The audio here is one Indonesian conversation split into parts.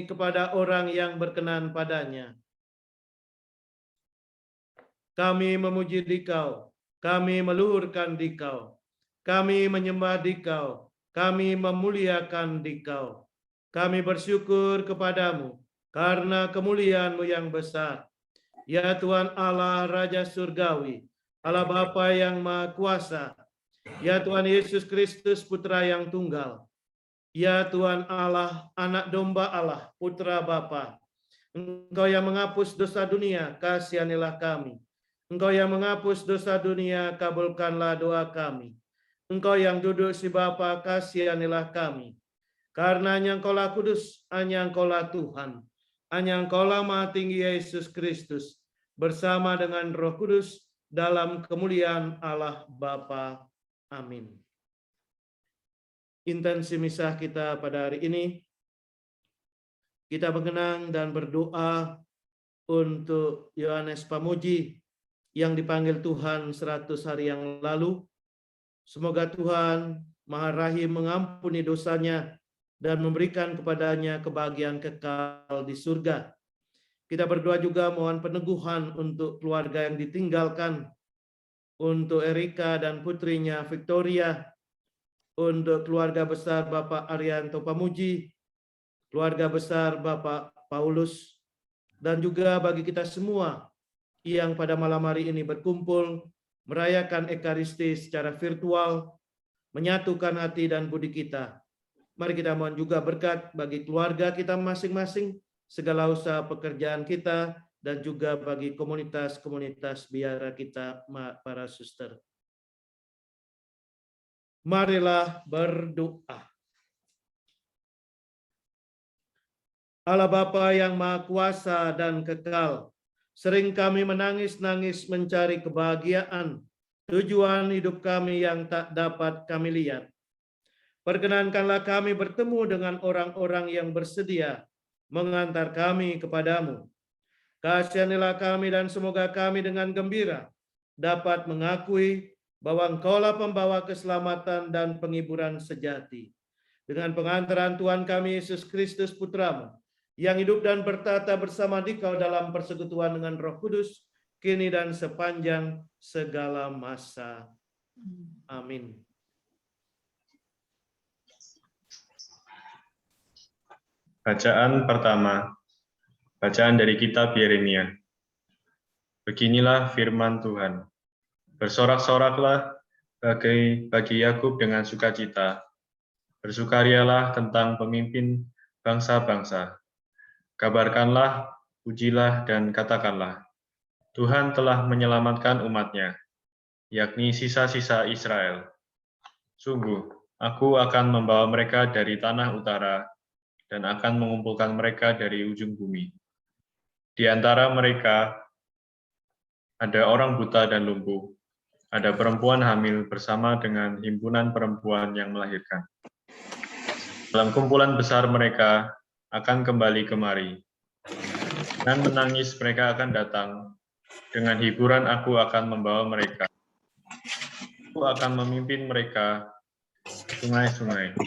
kepada orang yang berkenan padanya. Kami memuji Dikau, kami meluhurkan Dikau, kami menyembah Dikau, kami memuliakan Dikau. Kami bersyukur kepadamu karena kemuliaan-Mu yang besar. Ya Tuhan Allah Raja Surgawi, Allah Bapa yang Maha Kuasa, ya Tuhan Yesus Kristus Putra yang Tunggal, ya Tuhan Allah, Anak Domba Allah, Putra Bapa. Engkau yang menghapus dosa dunia, kasihanilah kami. Engkau yang menghapus dosa dunia, kabulkanlah doa kami. Engkau yang duduk si Bapa, kasihanilah kami. Karena hanya Engkaulah kudus, hanya Engkaulah Tuhan, hanya Engkaulah Maha Tinggi Yesus Kristus, bersama dengan Roh Kudus, dalam kemuliaan Allah Bapa. Amin. Intensi misa kita pada hari ini, kita mengenang dan berdoa untuk Yohanes Pamuji yang dipanggil Tuhan 100 hari yang lalu. Semoga Tuhan Maha Rahim mengampuni dosanya dan memberikan kepadanya kebahagiaan kekal di surga. Kita berdoa juga mohon peneguhan untuk keluarga yang ditinggalkan, untuk Erika dan putrinya Victoria, untuk keluarga besar Bapak Arianto Pamuji, keluarga besar Bapak Paulus, dan juga bagi kita semua yang pada malam hari ini berkumpul merayakan Ekaristi secara virtual, menyatukan hati dan budi kita. Mari kita mohon juga berkat bagi keluarga kita masing-masing, segala usaha pekerjaan kita, dan juga bagi komunitas-komunitas biara kita, para suster. Marilah berdoa. Allah Bapa yang Maha Kuasa dan Kekal, sering kami menangis-nangis mencari kebahagiaan, tujuan hidup kami yang tak dapat kami lihat. Perkenankanlah kami bertemu dengan orang-orang yang bersedia mengantar kami kepadamu. Kasihanilah kami dan semoga kami dengan gembira dapat mengakui bahwa Engkaulah pembawa keselamatan dan penghiburan sejati. Dengan pengantaran Tuhan kami Yesus Kristus Putramu, yang hidup dan bertata bersama Dikau dalam persekutuan dengan Roh Kudus, kini dan sepanjang segala masa. Amin. Bacaan pertama, bacaan dari kitab Yeremia. Beginilah firman Tuhan. Bersorak-soraklah bagi Yakub dengan sukacita. Bersukarialah tentang pemimpin bangsa-bangsa. Kabarkanlah, pujilah, dan katakanlah, Tuhan telah menyelamatkan umat-Nya, yakni sisa-sisa Israel. Sungguh, aku akan membawa mereka dari tanah utara, dan akan mengumpulkan mereka dari ujung bumi. Di antara mereka ada orang buta dan lumpuh, ada perempuan hamil bersama dengan himpunan perempuan yang melahirkan. Dalam kumpulan besar mereka akan kembali kemari. Dan menangis mereka akan datang, dengan hiburan aku akan membawa mereka. Aku akan memimpin mereka ke sungai-sungai,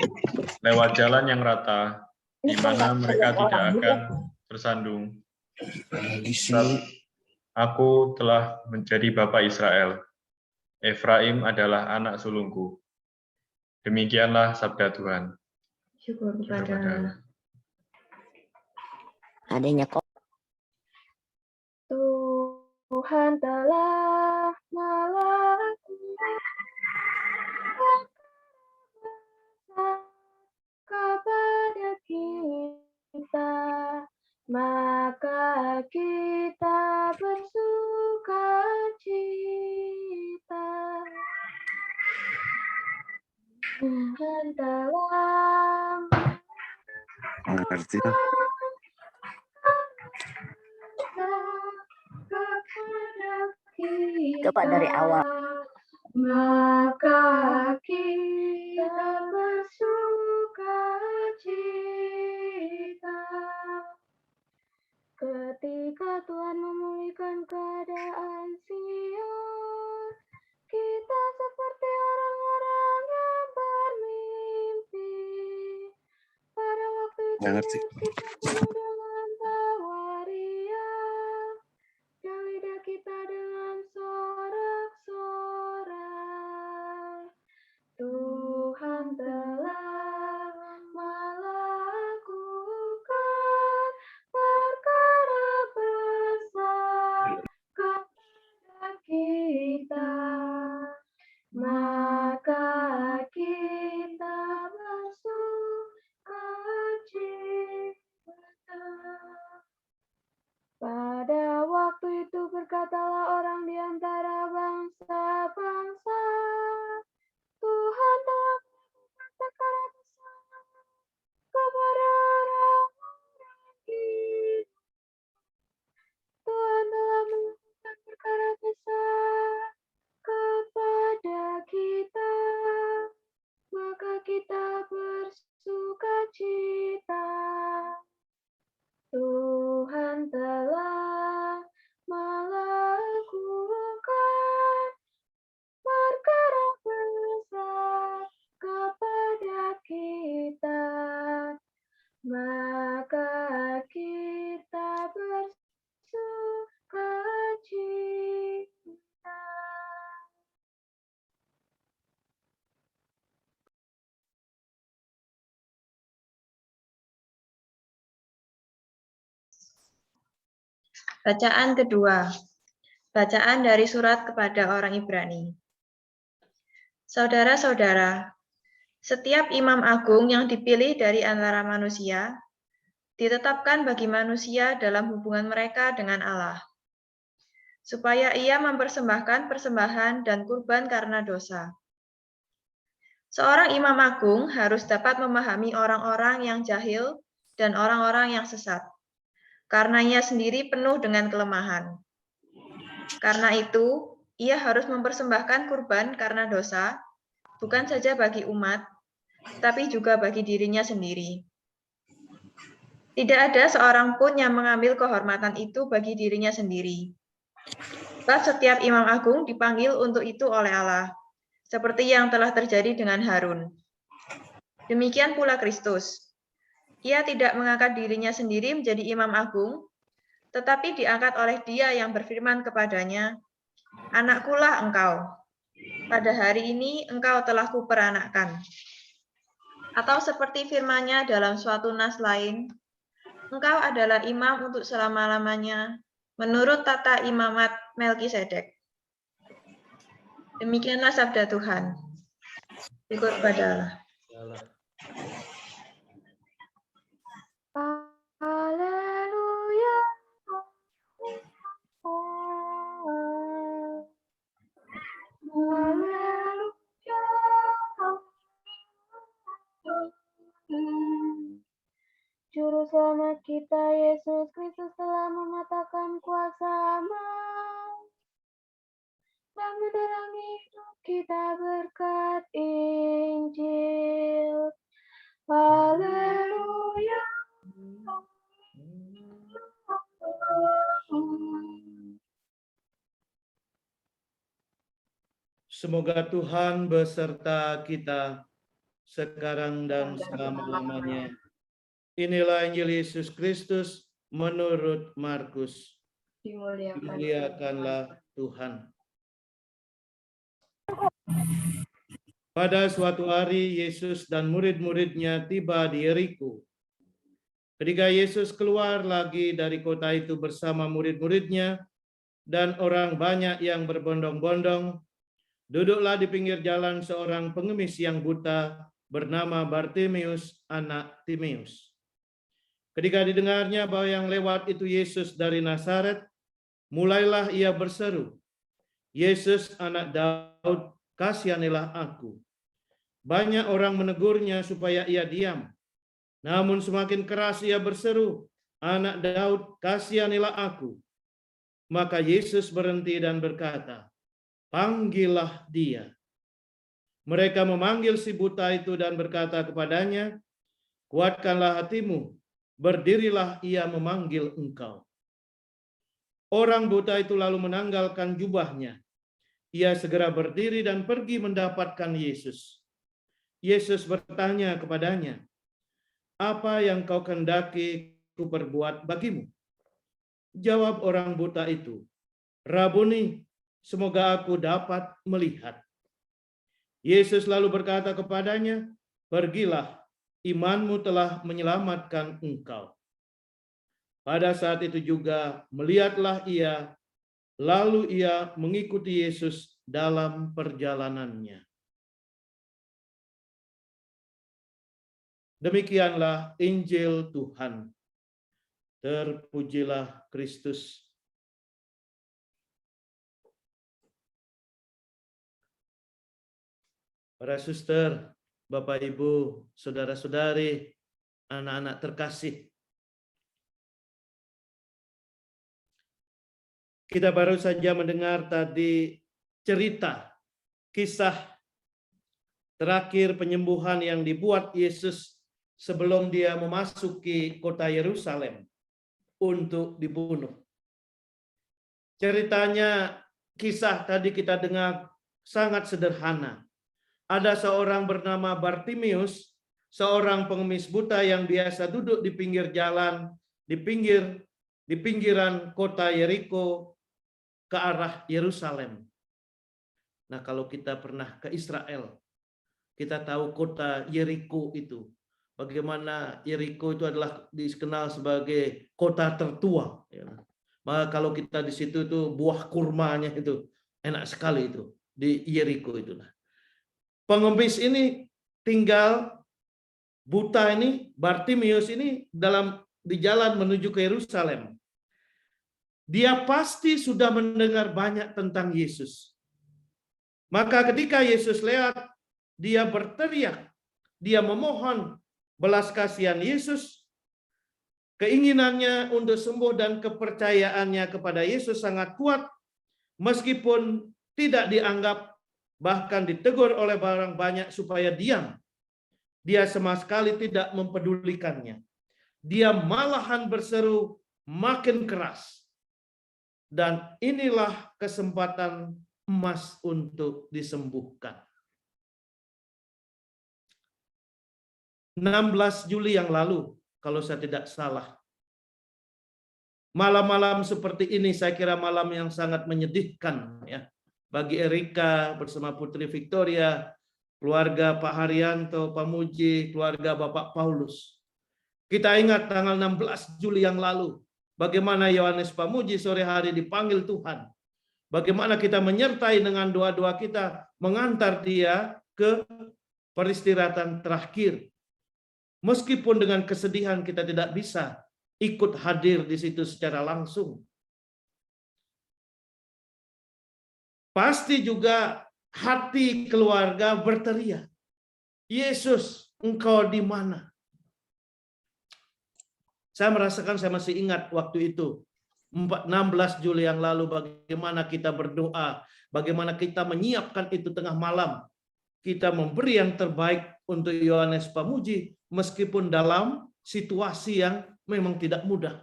lewat jalan yang rata, di mana mereka tidak akan tersandung. Sebab aku telah menjadi bapa Israel. Efraim adalah anak sulungku. Demikianlah sabda Tuhan. Syukur kepada Allah. Adanya kok. Tuhan telah melakukan kepada kita, maka kita bersuka cita. Tuhan telah Ngerti. Coba dari awal. Maka kita bersuka cita ketika Tuhan memulihkan keadaan Sion. Kita seperti orang-orang yang bermimpi. Pada waktu Nggak ngerti. kita penuh dengan tawaria, dan lidah kita dengan sorak-sorai. Tuhan telah melakukan perkara besar kepada kita, maka kita bersukacita. Pada waktu itu berkatalah orang di antara bangsa-bangsa, Tuhan telah melakukan perkara besar kepada orang-orang kita. Tuhan telah melakukan perkara besar kepada kita, maka kita bersukacita. Tuhan telah melakukan perkara besar kepada kita, maka kita bersukacita. Bacaan kedua. Bacaan dari surat kepada orang Ibrani. Saudara-saudara, setiap imam agung yang dipilih dari antara manusia, ditetapkan bagi manusia dalam hubungan mereka dengan Allah, supaya ia mempersembahkan persembahan dan kurban karena dosa. Seorang imam agung harus dapat memahami orang-orang yang jahil dan orang-orang yang sesat, karena ia sendiri penuh dengan kelemahan. Karena itu, ia harus mempersembahkan kurban karena dosa, bukan saja bagi umat, tapi juga bagi dirinya sendiri. Tidak ada seorang pun yang mengambil kehormatan itu bagi dirinya sendiri. Sebab setiap imam agung dipanggil untuk itu oleh Allah, seperti yang telah terjadi dengan Harun. Demikian pula Kristus. Ia tidak mengangkat dirinya sendiri menjadi imam agung, tetapi diangkat oleh Dia yang berfirman kepadanya, "Anakkulah engkau. Pada hari ini engkau telah kuperanakkan." Atau seperti firman-Nya dalam suatu nas lain, "Engkau adalah imam untuk selama-lamanya, menurut tata imamat Melkisedek." Demikianlah sabda Tuhan. Syukur kepada Allah. Haleluya. Haleluya. Juru selamat kita Yesus Kristus telah mematahkan kuasa maut dan menerangi hidup kita berkat Injil. Haleluya. Semoga Tuhan beserta kita sekarang dan selama-lamanya. Inilah Injil Yesus Kristus menurut Markus. Dimuliakanlah Tuhan. Pada suatu hari Yesus dan murid-muridnya tiba di Yeriko. Ketika Yesus keluar lagi dari kota itu bersama murid-muridnya dan orang banyak yang berbondong-bondong, duduklah di pinggir jalan seorang pengemis yang buta bernama Bartimeus, anak Timeus. Ketika didengarnya bahwa yang lewat itu Yesus dari Nazaret, mulailah ia berseru, "Yesus, anak Daud, kasihanilah aku." Banyak orang menegurnya supaya ia diam. Namun semakin keras ia berseru, "Anak Daud, kasihanilah aku." Maka Yesus berhenti dan berkata, "Panggillah dia." Mereka memanggil si buta itu dan berkata kepadanya, "Kuatkanlah hatimu, berdirilah, ia memanggil engkau." Orang buta itu lalu menanggalkan jubahnya. Ia segera berdiri dan pergi mendapatkan Yesus. Yesus bertanya kepadanya, apa yang kau kehendaki kuperbuat bagimu? Jawab orang buta itu, Rabuni, semoga aku dapat melihat. Yesus lalu berkata kepadanya, pergilah, imanmu telah menyelamatkan engkau. Pada saat itu juga melihatlah ia, lalu ia mengikuti Yesus dalam perjalanannya. Demikianlah Injil Tuhan. Terpujilah Kristus. Para suster, Bapak Ibu, saudara-saudari, anak-anak terkasih. Kita baru saja mendengar tadi cerita, kisah terakhir penyembuhan yang dibuat Yesus sebelum dia memasuki kota Yerusalem untuk dibunuh. Ceritanya, kisah tadi kita dengar sangat sederhana. Ada seorang bernama Bartimius, seorang pengemis buta yang biasa duduk di pinggir jalan, di pinggiran kota Yeriko ke arah Yerusalem. Nah, kalau kita pernah ke Israel, kita tahu kota Yeriko itu. Bagaimana Yeriko itu adalah dikenal sebagai kota tertua. Ya. Maka kalau kita di situ itu buah kurmanya itu enak sekali itu di Yeriko itu. Pengemis ini tinggal buta ini, Bartimius ini di jalan menuju ke Yerusalem. Dia pasti sudah mendengar banyak tentang Yesus. Maka ketika Yesus lewat, dia berteriak, dia memohon belas kasihan Yesus. Keinginannya untuk sembuh dan kepercayaannya kepada Yesus sangat kuat, meskipun tidak dianggap, bahkan ditegur oleh orang banyak supaya diam. Dia sama sekali tidak mempedulikannya. Dia malahan berseru makin keras. Dan inilah kesempatan emas untuk disembuhkan. 16 Juli yang lalu, kalau saya tidak salah. Malam-malam seperti ini saya kira malam yang sangat menyedihkan ya. Bagi Erika bersama Putri Victoria, keluarga Pak Haryanto, Pak Muji, keluarga Bapak Paulus. Kita ingat tanggal 16 Juli yang lalu, bagaimana Yohanes Pamuji sore hari dipanggil Tuhan. Bagaimana kita menyertai dengan doa-doa kita, mengantar dia ke peristirahatan terakhir. Meskipun dengan kesedihan kita tidak bisa ikut hadir di situ secara langsung. Pasti juga hati keluarga berteriak, Yesus, engkau di mana? Saya merasakan, saya masih ingat waktu itu, 16 Juli yang lalu, bagaimana kita berdoa, bagaimana kita menyiapkan itu tengah malam. Kita memberi yang terbaik untuk Yohanes Pamuji, meskipun dalam situasi yang memang tidak mudah.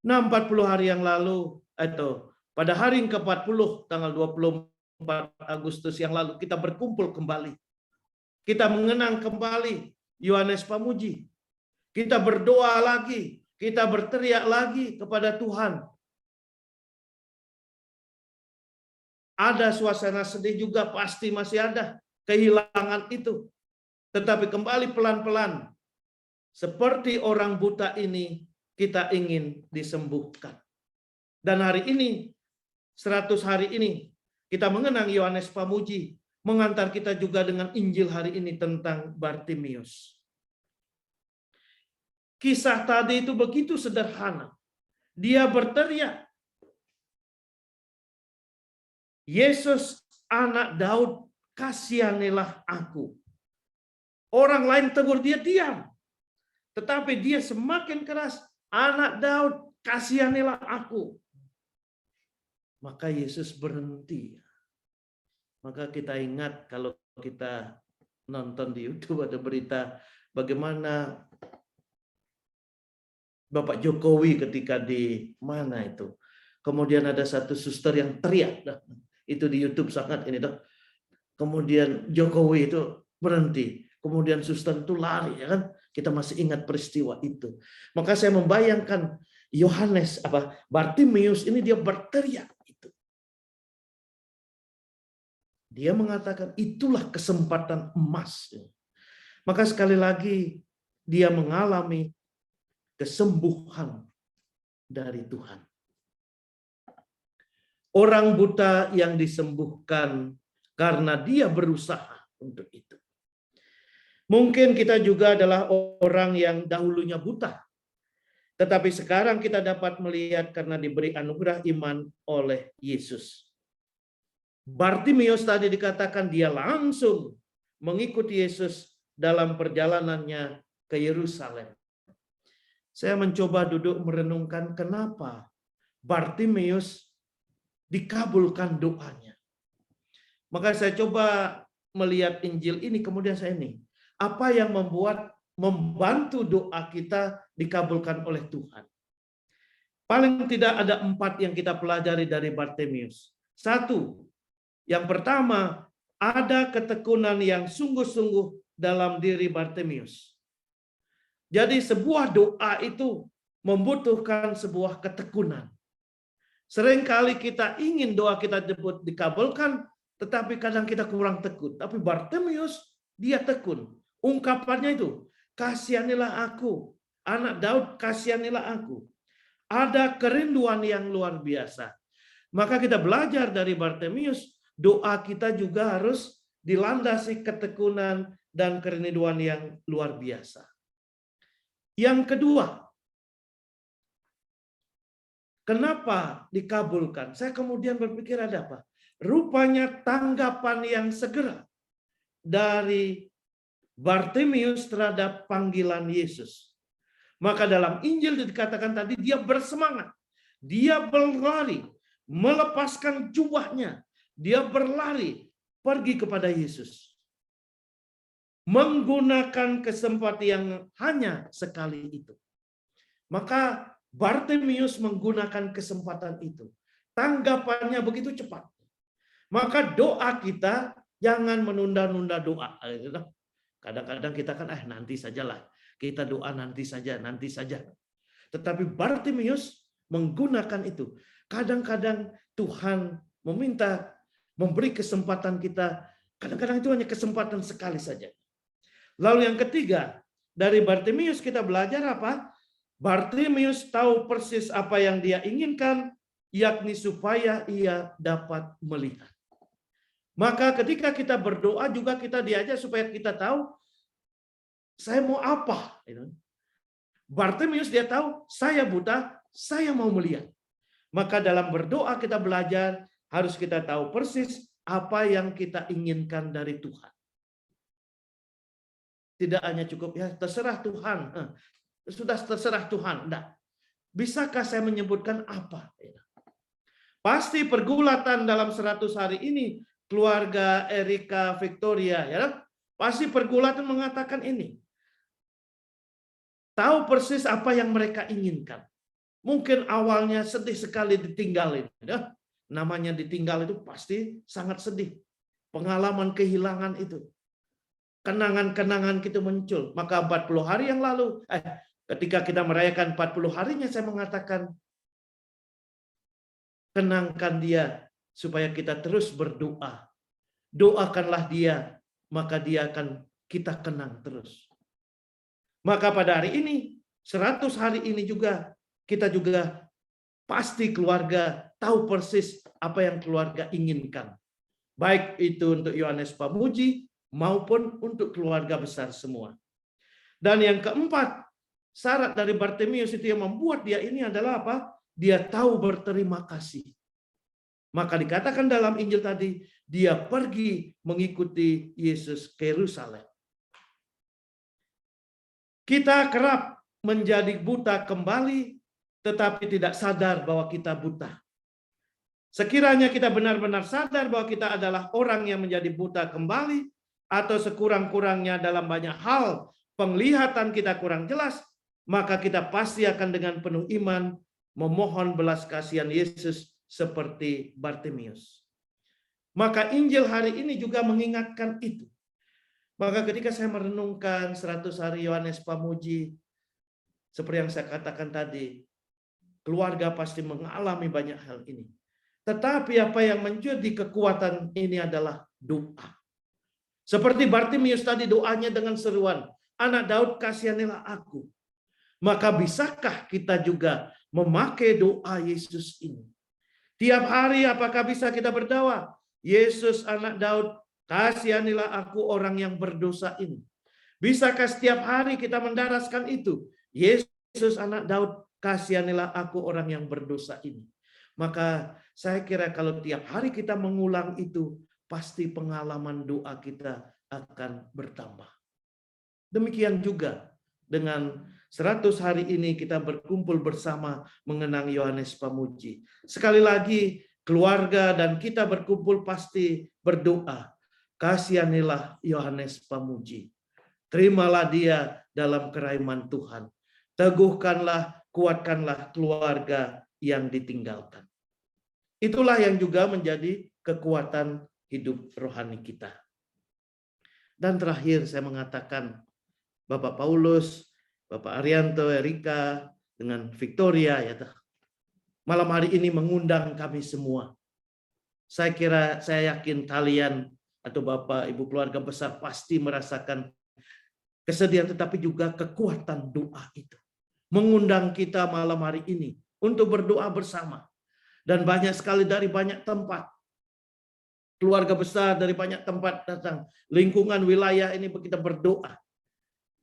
40 hari yang lalu, atau pada hari ke-40, tanggal 24 Agustus yang lalu, kita berkumpul kembali. Kita mengenang kembali Yohanes Pamuji. Kita berdoa lagi, kita berteriak lagi kepada Tuhan. Ada suasana sedih juga, pasti masih ada kehilangan itu. Tetapi kembali pelan-pelan, seperti orang buta ini, kita ingin disembuhkan. Dan hari ini, 100 hari ini, kita mengenang Yohanes Pamuji, mengantar kita juga dengan Injil hari ini tentang Bartimius. Kisah tadi itu begitu sederhana. Dia berteriak, Yesus anak Daud, kasihanilah aku. Orang lain tegur, dia diam. Tetapi dia semakin keras, anak Daud, kasihanilah aku. Maka Yesus berhenti. Maka kita ingat kalau kita nonton di YouTube ada berita bagaimana Bapak Jokowi ketika di mana itu. Kemudian ada satu suster yang teriak. Itu di YouTube sangat ini. Kemudian Jokowi itu berhenti. kemudian suster itu lari, ya kan? Kita masih ingat peristiwa itu. Maka saya membayangkan Bartimeus ini dia berteriak itu. Dia mengatakan itulah kesempatan emas. Maka sekali lagi dia mengalami kesembuhan dari Tuhan. Orang buta yang disembuhkan karena dia berusaha untuk itu. Mungkin kita juga adalah orang yang dahulunya buta. Tetapi sekarang kita dapat melihat karena diberi anugerah iman oleh Yesus. Bartimeus tadi dikatakan dia langsung mengikuti Yesus dalam perjalanannya ke Yerusalem. Saya mencoba duduk merenungkan kenapa Bartimeus dikabulkan doanya. Maka saya coba melihat Injil ini, kemudian saya ini. Apa yang membantu doa kita dikabulkan oleh Tuhan? Paling tidak ada 4 yang kita pelajari dari Bartimeus. 1, yang pertama, ada ketekunan yang sungguh-sungguh dalam diri Bartimeus. Jadi sebuah doa itu membutuhkan sebuah ketekunan. Seringkali kita ingin doa kita dikabulkan, tetapi kadang kita kurang tekun. Tapi Bartimeus, dia tekun. Ungkapannya itu, kasihanilah aku. Anak Daud, kasihanilah aku. Ada kerinduan yang luar biasa. Maka kita belajar dari Bartimeus, doa kita juga harus dilandasi ketekunan dan kerinduan yang luar biasa. Yang kedua, kenapa dikabulkan? Saya kemudian berpikir ada apa? Rupanya tanggapan yang segera dari Bartimeus terhadap panggilan Yesus. Maka dalam Injil dikatakan tadi dia bersemangat. Dia berlari, melepaskan jubahnya. Dia berlari pergi kepada Yesus. Menggunakan kesempatan yang hanya sekali itu. Maka Bartimeus menggunakan kesempatan itu. Tanggapannya begitu cepat. Maka doa kita jangan menunda-nunda doa. Kadang-kadang kita kan nanti sajalah. Kita doa nanti saja. Tetapi Bartimeus menggunakan itu. Kadang-kadang Tuhan memberi kesempatan kita. Kadang-kadang itu hanya kesempatan sekali saja. Lalu yang ketiga, dari Bartimeus kita belajar apa? Bartimeus tahu persis apa yang dia inginkan, yakni supaya ia dapat melihat. Maka ketika kita berdoa juga kita diajak supaya kita tahu, saya mau apa? Bartimeus dia tahu, saya buta, saya mau melihat. Maka dalam berdoa kita belajar, harus kita tahu persis apa yang kita inginkan dari Tuhan. Tidak hanya cukup, ya terserah Tuhan. Sudah terserah Tuhan. Enggak. Bisakah saya menyebutkan apa? Pasti pergulatan dalam 100 hari ini, keluarga Erika Victoria, ya, pasti pergulatan mengatakan ini. Tahu persis apa yang mereka inginkan. Mungkin awalnya sedih sekali ditinggalin. Ya. Namanya ditinggal itu pasti sangat sedih. Pengalaman kehilangan itu. Kenangan-kenangan itu muncul. Maka 40 hari yang lalu, ketika kita merayakan 40 harinya, saya mengatakan, kenangkan dia supaya kita terus berdoa. Doakanlah dia, maka dia akan kita kenang terus. Maka pada hari ini, 100 hari ini juga, kita juga pasti keluarga tahu persis apa yang keluarga inginkan. Baik itu untuk Yohanes Pamuji, maupun untuk keluarga besar semua. Dan yang keempat, syarat dari Bartimeus itu yang membuat dia ini adalah apa? Dia tahu berterima kasih. Maka dikatakan dalam Injil tadi, dia pergi mengikuti Yesus ke Yerusalem. Kita kerap menjadi buta kembali, tetapi tidak sadar bahwa kita buta. Sekiranya kita benar-benar sadar bahwa kita adalah orang yang menjadi buta kembali, atau sekurang-kurangnya dalam banyak hal penglihatan kita kurang jelas, maka kita pasti akan dengan penuh iman memohon belas kasihan Yesus seperti Bartimeus. Maka Injil hari ini juga mengingatkan itu. Maka ketika saya merenungkan 100 hari Yohanes Pamuji, seperti yang saya katakan tadi, keluarga pasti mengalami banyak hal ini. Tetapi apa yang menjadi kekuatan ini adalah doa. Seperti Bartimius tadi doanya dengan seruan, "Anak Daud, kasihanilah aku." Maka bisakah kita juga memakai doa Yesus ini? Tiap hari apakah bisa kita berdoa, "Yesus anak Daud, kasihanilah aku orang yang berdosa ini"? Bisakah setiap hari kita mendaraskan itu? "Yesus anak Daud, kasihanilah aku orang yang berdosa ini"? Maka saya kira kalau tiap hari kita mengulang itu, pasti pengalaman doa kita akan bertambah. Demikian juga dengan 100 hari ini kita berkumpul bersama mengenang Yohanes Pamuji. Sekali lagi, keluarga dan kita berkumpul pasti berdoa, "Kasihanilah Yohanes Pamuji. Terimalah dia dalam kerahman Tuhan. Teguhkanlah, kuatkanlah keluarga yang ditinggalkan." Itulah yang juga menjadi kekuatan hidup rohani kita. Dan terakhir saya mengatakan, Bapak Paulus, Bapak Arianto, Erika, dengan Victoria, ya, malam hari ini mengundang kami semua. Saya yakin kalian atau Bapak Ibu keluarga besar pasti merasakan kesedihan, tetapi juga kekuatan doa itu. Mengundang kita malam hari ini untuk berdoa bersama. Dan banyak sekali dari banyak tempat. Keluarga besar dari banyak tempat datang. Lingkungan wilayah ini kita berdoa.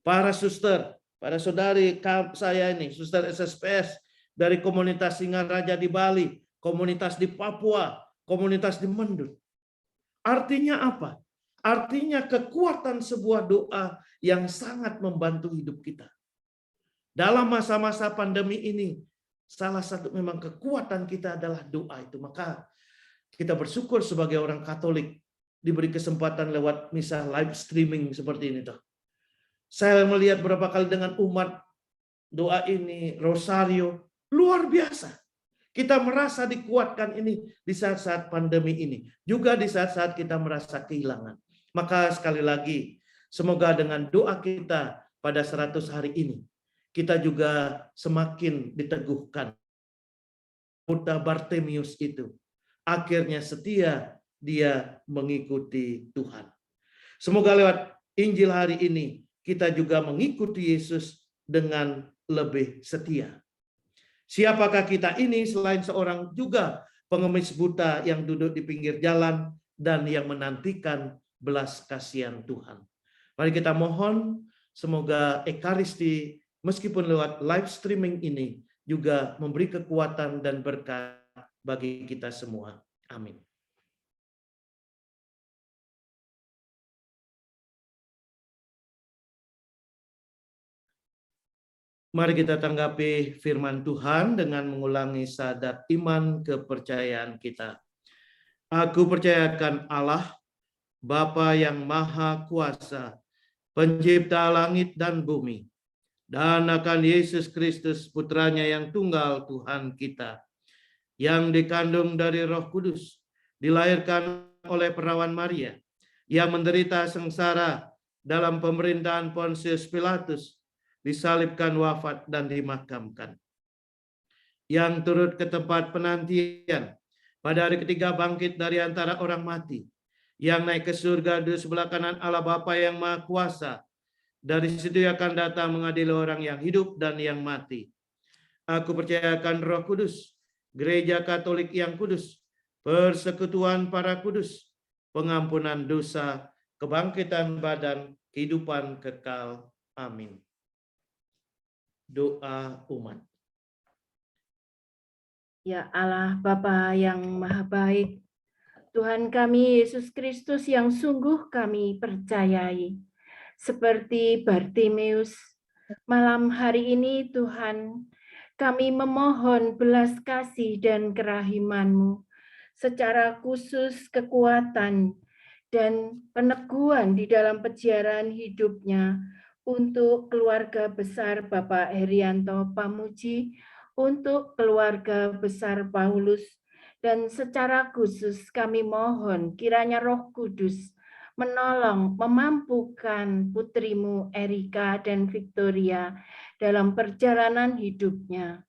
Para suster, para saudari saya ini, suster SSPS dari komunitas Singaraja di Bali, komunitas di Papua, komunitas di Mendut. Artinya apa? Artinya kekuatan sebuah doa yang sangat membantu hidup kita. Dalam masa-masa pandemi ini, salah satu memang kekuatan kita adalah doa itu. Maka kita bersyukur sebagai orang Katolik diberi kesempatan lewat misa live streaming seperti ini. Saya melihat berapa kali dengan umat doa ini, rosario, luar biasa. Kita merasa dikuatkan ini di saat-saat pandemi ini. Juga di saat-saat kita merasa kehilangan. Maka sekali lagi, semoga dengan doa kita pada 100 hari ini, kita juga semakin diteguhkan. Buta Bartimius itu akhirnya setia dia mengikuti Tuhan. Semoga lewat Injil hari ini kita juga mengikuti Yesus dengan lebih setia. Siapakah kita ini selain seorang juga pengemis buta yang duduk di pinggir jalan dan yang menantikan belas kasihan Tuhan. Mari kita mohon semoga Ekaristi meskipun lewat live streaming ini juga memberi kekuatan dan berkat bagi kita semua. Amin. Mari kita tanggapi firman Tuhan dengan mengulangi syahadat iman kepercayaan kita. Aku percayakan Allah, Bapa yang Maha Kuasa, Pencipta langit dan bumi, dan akan Yesus Kristus, Putranya yang tunggal Tuhan kita, yang dikandung dari Roh Kudus, dilahirkan oleh perawan Maria, yang menderita sengsara dalam pemerintahan Pontius Pilatus, disalibkan, wafat, dan dimakamkan. Yang turut ke tempat penantian, pada hari ketiga bangkit dari antara orang mati, yang naik ke surga di sebelah kanan Allah Bapa yang Maha Kuasa, dari situ akan datang mengadili orang yang hidup dan yang mati. Aku percayakan Roh Kudus, Gereja Katolik yang kudus, persekutuan para kudus, pengampunan dosa, kebangkitan badan, kehidupan kekal. Amin. Doa umat. Ya Allah Bapa yang Maha Baik, Tuhan kami Yesus Kristus yang sungguh kami percayai. Seperti Bartimius, malam hari ini Tuhan, kami memohon belas kasih dan kerahiman-Mu, secara khusus kekuatan dan peneguhan di dalam peziarahan hidupnya untuk keluarga besar Bapak Herianto Pamuji, untuk keluarga besar Paulus, dan secara khusus kami mohon kiranya Roh Kudus menolong, memampukan putrimu Erika dan Victoria dalam perjalanan hidupnya.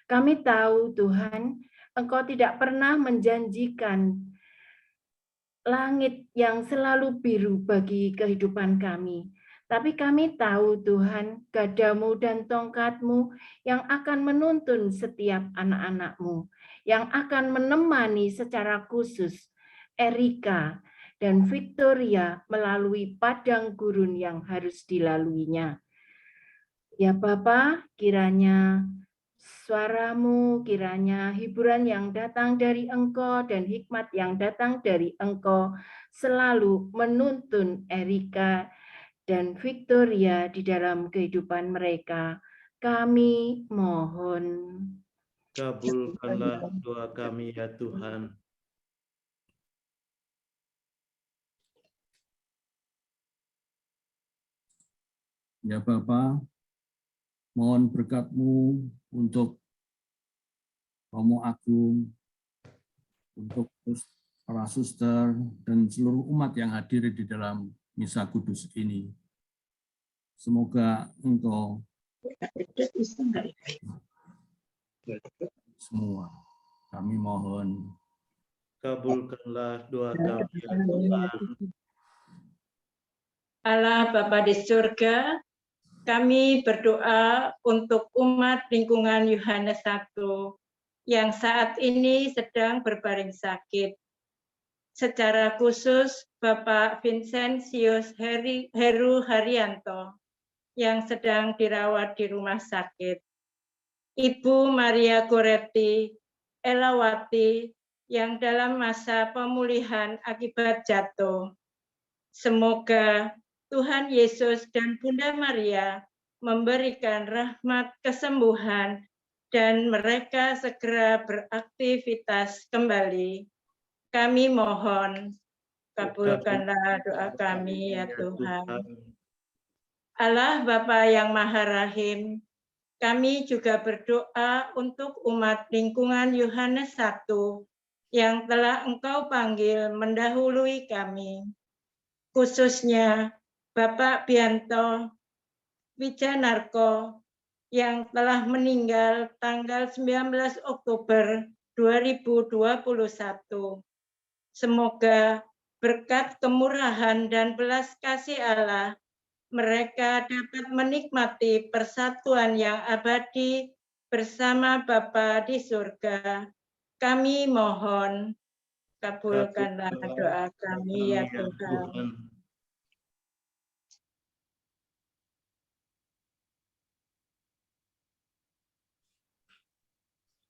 Kami tahu Tuhan, Engkau tidak pernah menjanjikan langit yang selalu biru bagi kehidupan kami. Tapi kami tahu Tuhan, gadamu dan tongkatmu yang akan menuntun setiap anak-anakmu, yang akan menemani secara khusus Erika dan Victoria melalui padang gurun yang harus dilaluinya. Ya Bapa, kiranya suaramu, kiranya hiburan yang datang dari Engkau dan hikmat yang datang dari Engkau selalu menuntun Erika dan Victoria di dalam kehidupan mereka. Kami mohon. Kabulkanlah doa kami ya Tuhan. Ya Bapa, mohon berkat-Mu untuk Romo Agung, untuk para suster dan seluruh umat yang hadir di dalam misa kudus ini. Semoga Engkau semua, kami mohon. Kabulkanlah doa kami ya Tuhan. Allah Bapa di surga, kami berdoa untuk umat lingkungan Yohanes 1 yang saat ini sedang berbaring sakit. Secara khusus Bapak Vincentius Heru Haryanto yang sedang dirawat di rumah sakit. Ibu Maria Goretti Elawati yang dalam masa pemulihan akibat jatuh. Semoga Tuhan Yesus dan Bunda Maria memberikan rahmat kesembuhan dan mereka segera beraktivitas kembali. Kami mohon, kabulkanlah doa kami ya Tuhan. Allah Bapa yang Maha Rahim, kami juga berdoa untuk umat lingkungan Yohanes 1 yang telah Engkau panggil mendahului kami. Khususnya Bapak Bianto Wijanarko yang telah meninggal tanggal 19 Oktober 2021. Semoga berkat kemurahan dan belas kasih Allah, mereka dapat menikmati persatuan yang abadi bersama Bapa di surga. Kami mohon, kabulkanlah doa kami ya Tuhan.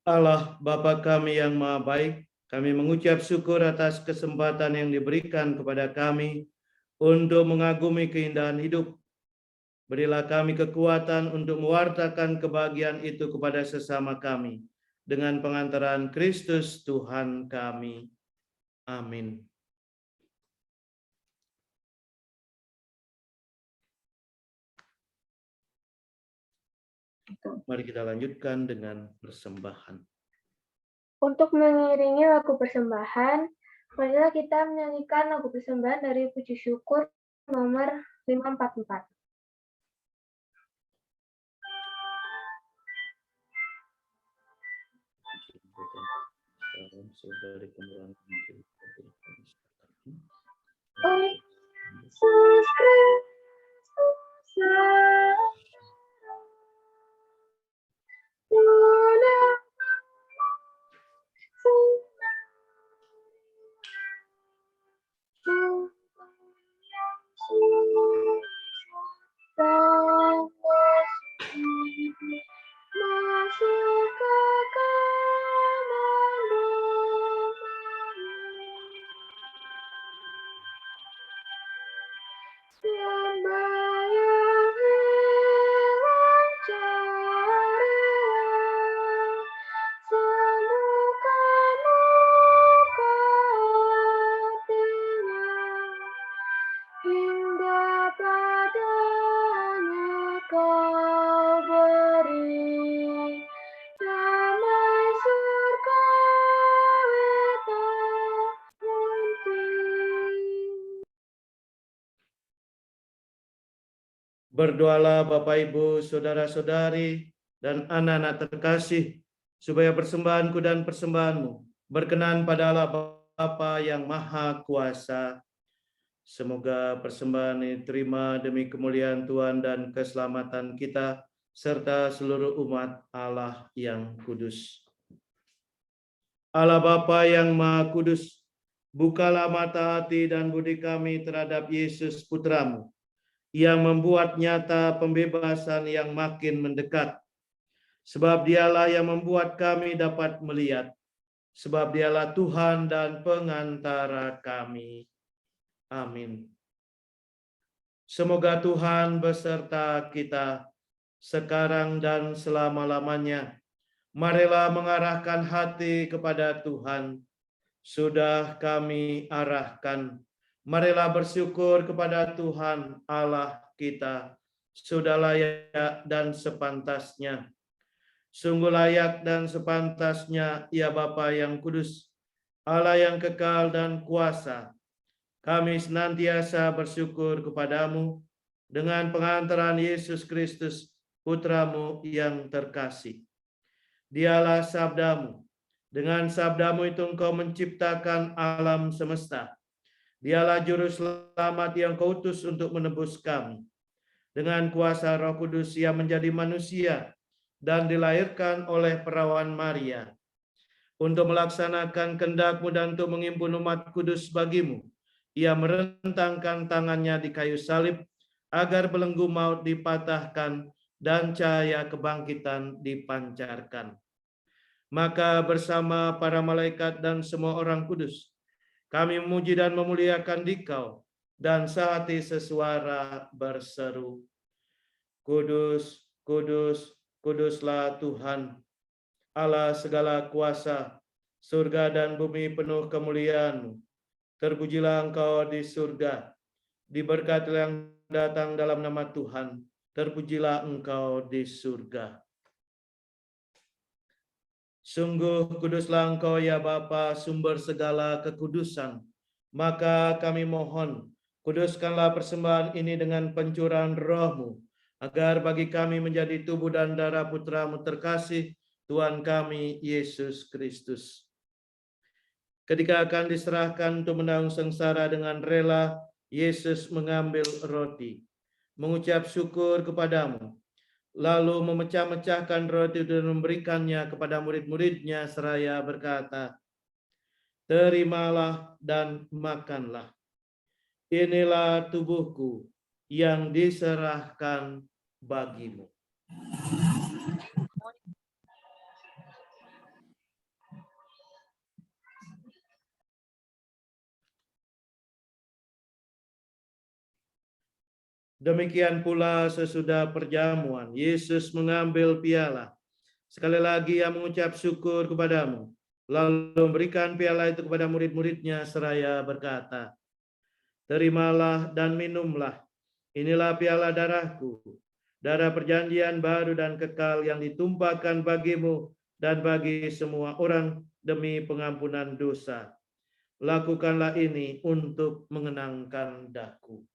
Allah Bapa kami yang Maha Baik, kami mengucap syukur atas kesempatan yang diberikan kepada kami untuk mengagumi keindahan hidup. Berilah kami kekuatan untuk mewartakan kebahagiaan itu kepada sesama kami. Dengan pengantaran Kristus Tuhan kami. Amin. Mari kita lanjutkan dengan persembahan. Untuk mengiringi lagu persembahan, marilah kita menyanyikan lagu persembahan dari Puji Syukur nomor 544. Oh, Yesus Kristus Berdoalah Bapak Ibu, saudara-saudari, dan anak-anak terkasih, supaya persembahanku dan persembahanmu berkenan pada Allah Bapa yang Maha Kuasa. Semoga persembahan ini terima demi kemuliaan Tuhan dan keselamatan kita, serta seluruh umat Allah yang kudus. Allah Bapa yang Maha Kudus, bukalah mata hati dan budi kami terhadap Yesus Putramu, yang membuat nyata pembebasan yang makin mendekat. Sebab dialah yang membuat kami dapat melihat, sebab dialah Tuhan dan pengantara kami. Amin. Semoga Tuhan beserta kita sekarang dan selama-lamanya. Marilah mengarahkan hati kepada Tuhan. Sudah kami arahkan. Marilah bersyukur kepada Tuhan Allah kita. Sudah layak dan sepantasnya. Sungguh layak dan sepantasnya, ya Bapa yang kudus, Allah yang kekal dan kuasa. Kami senantiasa bersyukur kepadamu dengan pengantaran Yesus Kristus, Putramu yang terkasih. Dialah sabdamu. Dengan sabdamu itu engkau menciptakan alam semesta. Dialah juru selamat yang kau utus untuk menebus kami. Dengan kuasa Roh Kudus ia menjadi manusia dan dilahirkan oleh perawan Maria. Untuk melaksanakan kehendak-Mu dan untuk menghimpun umat kudus bagimu, ia merentangkan tangannya di kayu salib agar belenggu maut dipatahkan dan cahaya kebangkitan dipancarkan. Maka bersama para malaikat dan semua orang kudus, kami memuji dan memuliakan Dikau, dan sehati sesuara berseru, Kudus, kudus, kuduslah Tuhan, Allah segala kuasa, surga dan bumi penuh kemuliaan-Mu. Terpujilah Engkau di surga, diberkatilah yang datang dalam nama Tuhan, terpujilah Engkau di surga. Sungguh kuduslah Engkau ya Bapa, sumber segala kekudusan. Maka kami mohon, kuduskanlah persembahan ini dengan pencurahan Roh-Mu, agar bagi kami menjadi tubuh dan darah Putra-Mu terkasih, Tuhan kami Yesus Kristus. Ketika akan diserahkan untuk menanggung sengsara dengan rela, Yesus mengambil roti, mengucap syukur kepadamu, lalu memecah-mecahkan roti dan memberikannya kepada murid-muridnya seraya berkata, terimalah dan makanlah. Inilah tubuhku yang diserahkan bagimu. Demikian pula sesudah perjamuan, Yesus mengambil piala. Sekali lagi ia mengucap syukur kepadamu, lalu memberikan piala itu kepada murid-muridnya seraya berkata, terimalah dan minumlah, inilah piala darahku, darah perjanjian baru dan kekal yang ditumpahkan bagimu dan bagi semua orang demi pengampunan dosa. Lakukanlah ini untuk mengenangkan daku.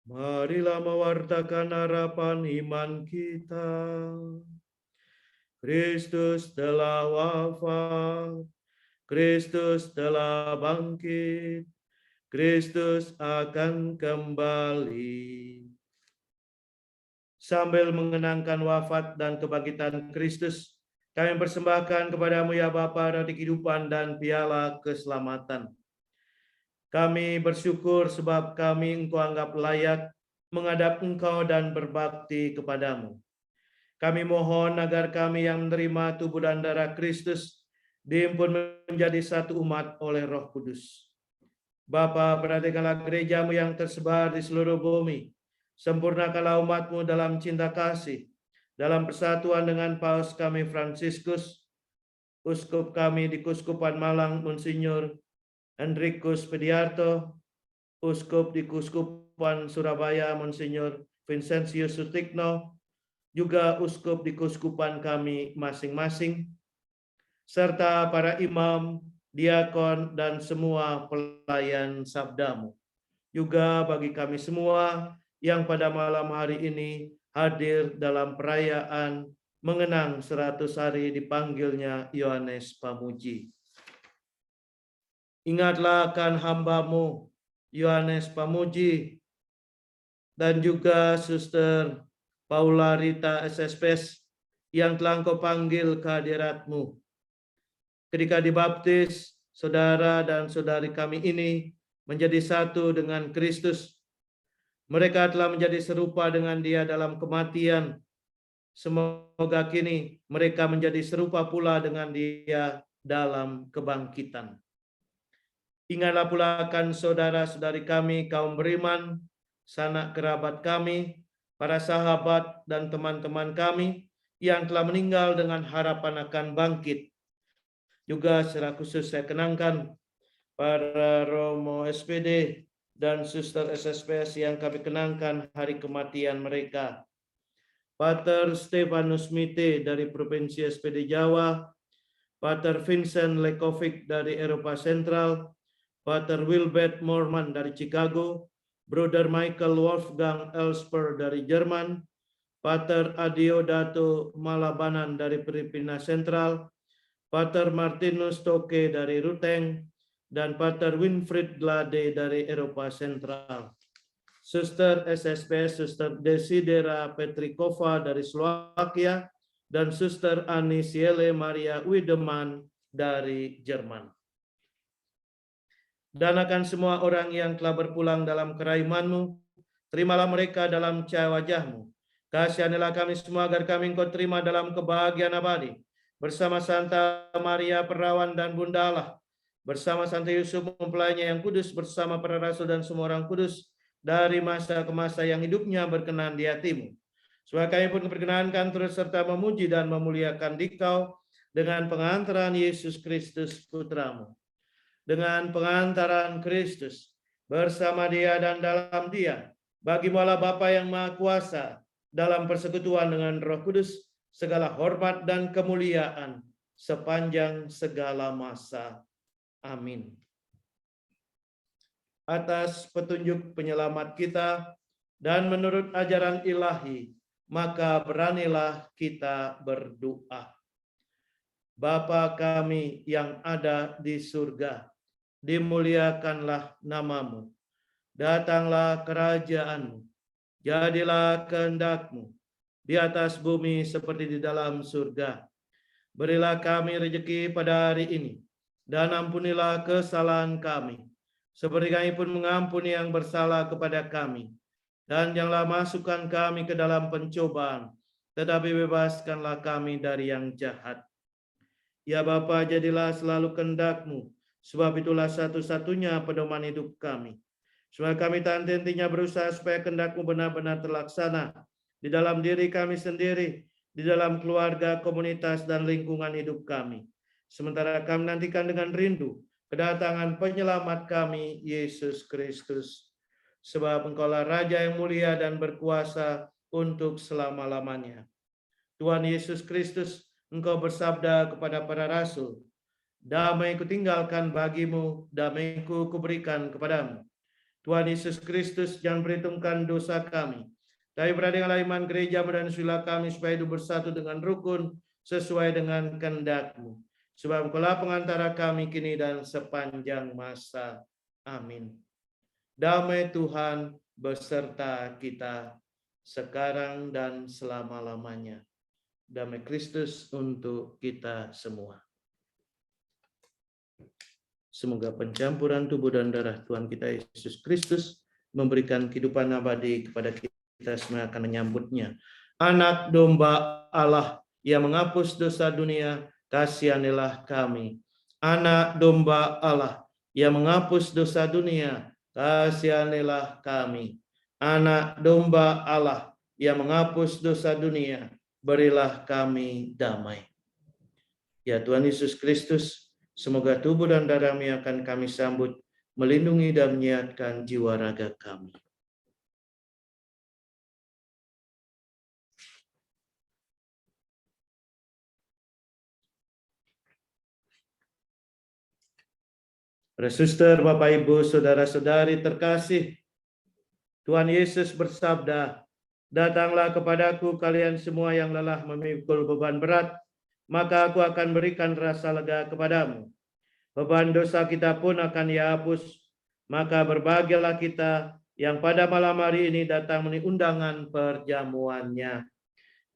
Marilah mewartakan harapan iman kita. Kristus telah wafat, Kristus telah bangkit, Kristus akan kembali. Sambil mengenangkan wafat dan kebangkitan Kristus, kami persembahkan kepadamu ya Bapa roti kehidupan dan piala keselamatan. Kami bersyukur sebab kami Engkau anggap layak menghadap Engkau dan berbakti kepadamu. Kami mohon agar kami yang menerima tubuh dan darah Kristus dihimpun menjadi satu umat oleh Roh Kudus. Bapa, perhatikanlah gereja-Mu yang tersebar di seluruh bumi. Sempurnakanlah umat-Mu dalam cinta kasih, dalam persatuan dengan Paus kami Fransiskus, Uskup kami di Kuskupan Malang, Monsinyur Hendrikus Pediarto, Uskup di Kuskupan Surabaya, Monsinyur Vincentius Sutikno, juga uskup di keuskupan kami masing-masing, serta para imam, diakon, dan semua pelayan sabdamu. Juga bagi kami semua yang pada malam hari ini hadir dalam perayaan mengenang 100 hari dipanggilnya Yohanes Pamuji. Ingatlah akan hamba-Mu Yohanes Pamuji dan juga Suster Paula Rita SSPS yang telah Engkau panggil ke hadirat-Mu. Ketika dibaptis, saudara dan saudari kami ini menjadi satu dengan Kristus. Mereka telah menjadi serupa dengan Dia dalam kematian. Semoga kini mereka menjadi serupa pula dengan Dia dalam kebangkitan. Ingatlah pula akan saudara-saudari kami, kaum beriman, sanak kerabat kami, para sahabat dan teman-teman kami yang telah meninggal dengan harapan akan bangkit. Juga secara khusus saya kenangkan para Romo SPD dan Suster SSPS yang kami kenangkan hari kematian mereka. Pater Stefanus Mite dari Provinsi SPD Jawa, Pater Vincent Lekovic dari Eropa Sentral, Pater Wilbert Morman dari Chicago, Brother Michael Wolfgang Elsper dari Jerman, Pater Adiodato Malabanan dari Filipina Sentral, Pater Martinus Toke dari Ruteng, dan Pater Winfried Glade dari Eropa Sentral. Suster SSPS, Suster Desidera Petrikova dari Slovakia, dan Suster Anisiele Maria Wideman dari Jerman. Dan akan semua orang yang telah berpulang dalam keraiman-Mu, terimalah mereka dalam cahaya wajah-Mu. Kasihanilah kami semua agar kami Engkau terima dalam kebahagiaan abadi, bersama Santa Maria Perawan dan Bunda Allah, bersama Santo Yusuf mempelainya yang kudus, bersama para rasul dan semua orang kudus, dari masa ke masa yang hidupnya berkenan di hati-Mu. Supaya kami pun diperkenankan terus serta memuji dan memuliakan Dikau dengan pengantaran Yesus Kristus Putra-Mu. Dengan pengantaran Kristus, bersama Dia dan dalam Dia, bagi-Mu Allah Bapa yang Maha Kuasa, dalam persekutuan dengan Roh Kudus, segala hormat dan kemuliaan sepanjang segala masa. Amin. Atas petunjuk penyelamat kita dan menurut ajaran ilahi, maka beranilah kita berdoa. Bapa kami yang ada di surga, dimuliakanlah nama-Mu. Datanglah kerajaan-Mu. Jadilah kehendak-Mu di atas bumi seperti di dalam surga. Berilah kami rezeki pada hari ini, dan ampunilah kesalahan kami, seperti kami pun mengampuni yang bersalah kepada kami. Dan janganlah masukkan kami ke dalam pencobaan, tetapi bebaskanlah kami dari yang jahat. Ya Bapa, jadilah selalu kehendak-Mu, sebab itulah satu-satunya pedoman hidup kami. Supaya kami tak henti-hentinya berusaha supaya kehendak-Mu benar-benar terlaksana di dalam diri kami sendiri, di dalam keluarga, komunitas, dan lingkungan hidup kami. Sementara kami nantikan dengan rindu kedatangan penyelamat kami, Yesus Kristus. Sebab Engkaulah Raja yang mulia dan berkuasa untuk selama-lamanya. Tuhan Yesus Kristus, Engkau bersabda kepada para rasul, damai kutinggalkan bagimu, damai kuberikan kepadamu. Tuhan Yesus Kristus, jangan perhitungkan dosa kami, tapi perhatikanlah iman gereja-Mu dan usilah kami supaya hidup bersatu dengan rukun sesuai dengan kehendak-Mu. Sebab Engkaulah pengantara kami kini dan sepanjang masa. Amin. Damai Tuhan beserta kita sekarang dan selama-lamanya. Damai Kristus untuk kita semua. Semoga pencampuran tubuh dan darah Tuhan kita Yesus Kristus memberikan kehidupan abadi kepada kita semua akan menyambutnya. Anak domba Allah yang menghapus dosa dunia, kasihanilah kami. Anak domba Allah yang menghapus dosa dunia, kasihanilah kami. Anak domba Allah yang menghapus dosa dunia, berilah kami damai. Ya Tuhan Yesus Kristus, semoga tubuh dan darah-Mu yang akan kami sambut melindungi dan menyehatkan jiwa raga kami. Para suster, Bapak, Ibu, saudara-saudari terkasih, Tuhan Yesus bersabda, "Datanglah kepadaku kalian semua yang lelah memikul beban berat, maka aku akan berikan rasa lega kepadamu. Beban dosa kita pun akan Ia hapus. Maka berbahagialah kita yang pada malam hari ini datang memenuhi undangan perjamuannya."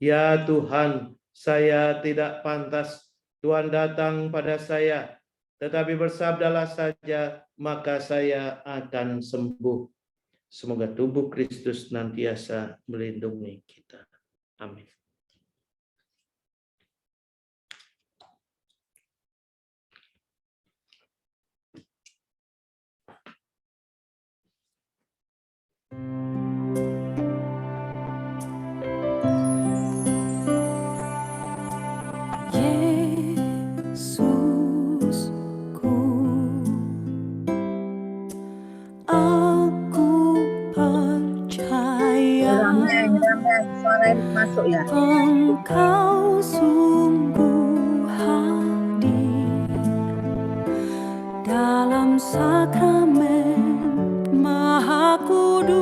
Ya Tuhan, saya tidak pantas Tuhan datang pada saya, tetapi bersabdalah saja, maka saya akan sembuh. Semoga tubuh Kristus senantiasa melindungi kita. Amin. Masuk ya. Engkau sungguh hadir dalam sakramen Maha Kudus.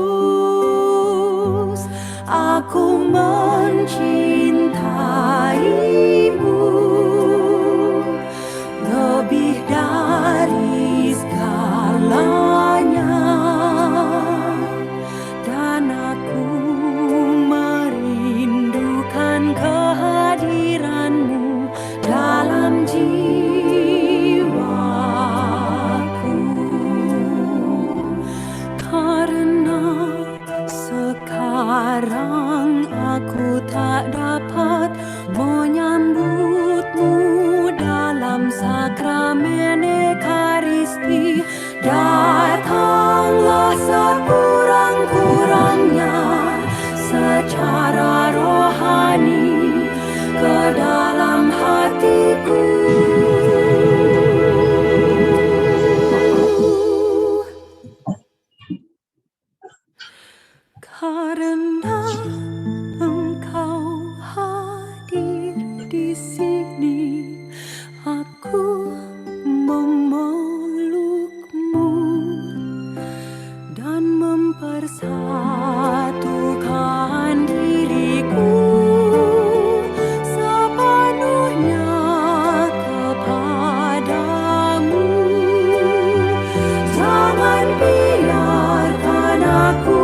Aku mencintaimu lebih dari segalanya, dan aku merindukan kehadiranmu dalam jiwaku. Karena sekarang aku tak dapat menyambutmu dalam sakramen Ekaristi, datanglah sekurang-kurangnya secara rohani ke dalam hatiku. Karena Engkau hadir di sini, aku memelukmu dan mempersatukan diriku sepenuhnya kepadamu. Jangan biarkan aku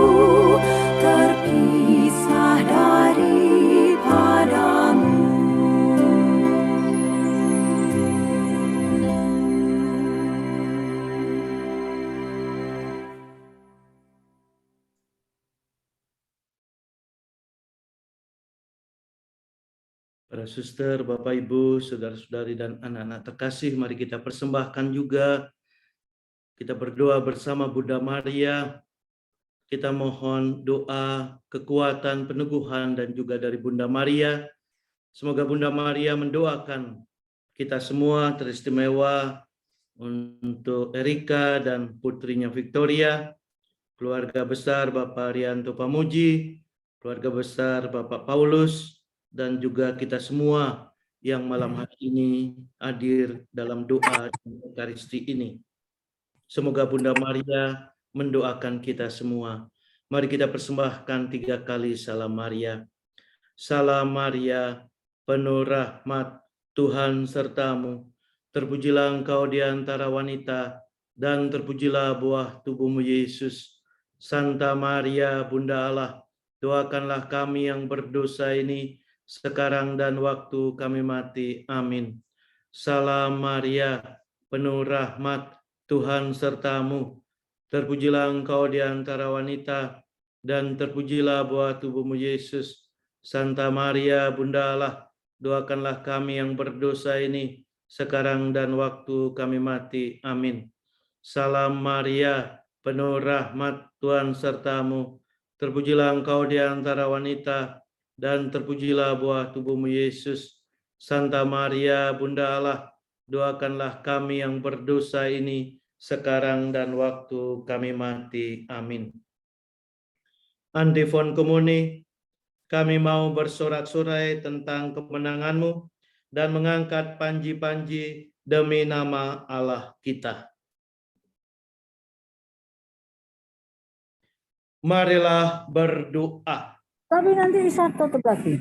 terpisah daripadamu. Para suster, Bapak, Ibu, saudara-saudari, dan anak-anak terkasih, mari kita persembahkan juga. Kita berdoa bersama Bunda Maria. Kita mohon doa, kekuatan, peneguhan, dan juga dari Bunda Maria. Semoga Bunda Maria mendoakan kita semua, teristimewa untuk Erika dan putrinya Victoria, keluarga besar Bapak Rianto Pamuji, keluarga besar Bapak Paulus, dan juga kita semua yang malam hari ini hadir dalam doa Ekaristi ini. Semoga Bunda Maria mendoakan kita semua. Mari kita persembahkan 3 kali Salam Maria. Salam Maria, penuh rahmat, Tuhan sertamu. Terpujilah engkau di antara wanita, dan terpujilah buah tubuhmu Yesus. Santa Maria, Bunda Allah, doakanlah kami yang berdosa ini, sekarang dan waktu kami mati. Amin. Salam Maria, penuh rahmat, Tuhan sertamu. Terpujilah engkau di antara wanita, dan terpujilah buah tubuhmu Yesus. Santa Maria, Bunda Allah, doakanlah kami yang berdosa ini, sekarang dan waktu kami mati. Amin. Salam Maria, penuh rahmat, Tuhan sertamu. Terpujilah engkau di antara wanita, dan terpujilah buah tubuhmu Yesus. Santa Maria, Bunda Allah, doakanlah kami yang berdosa ini, sekarang dan waktu kami mati. Amin. Antifon Komuni, kami mau bersorak-sorai tentang kemenangan-Mu dan mengangkat panji-panji demi nama Allah kita. Marilah berdoa. Tapi nanti bisa tutup lagi.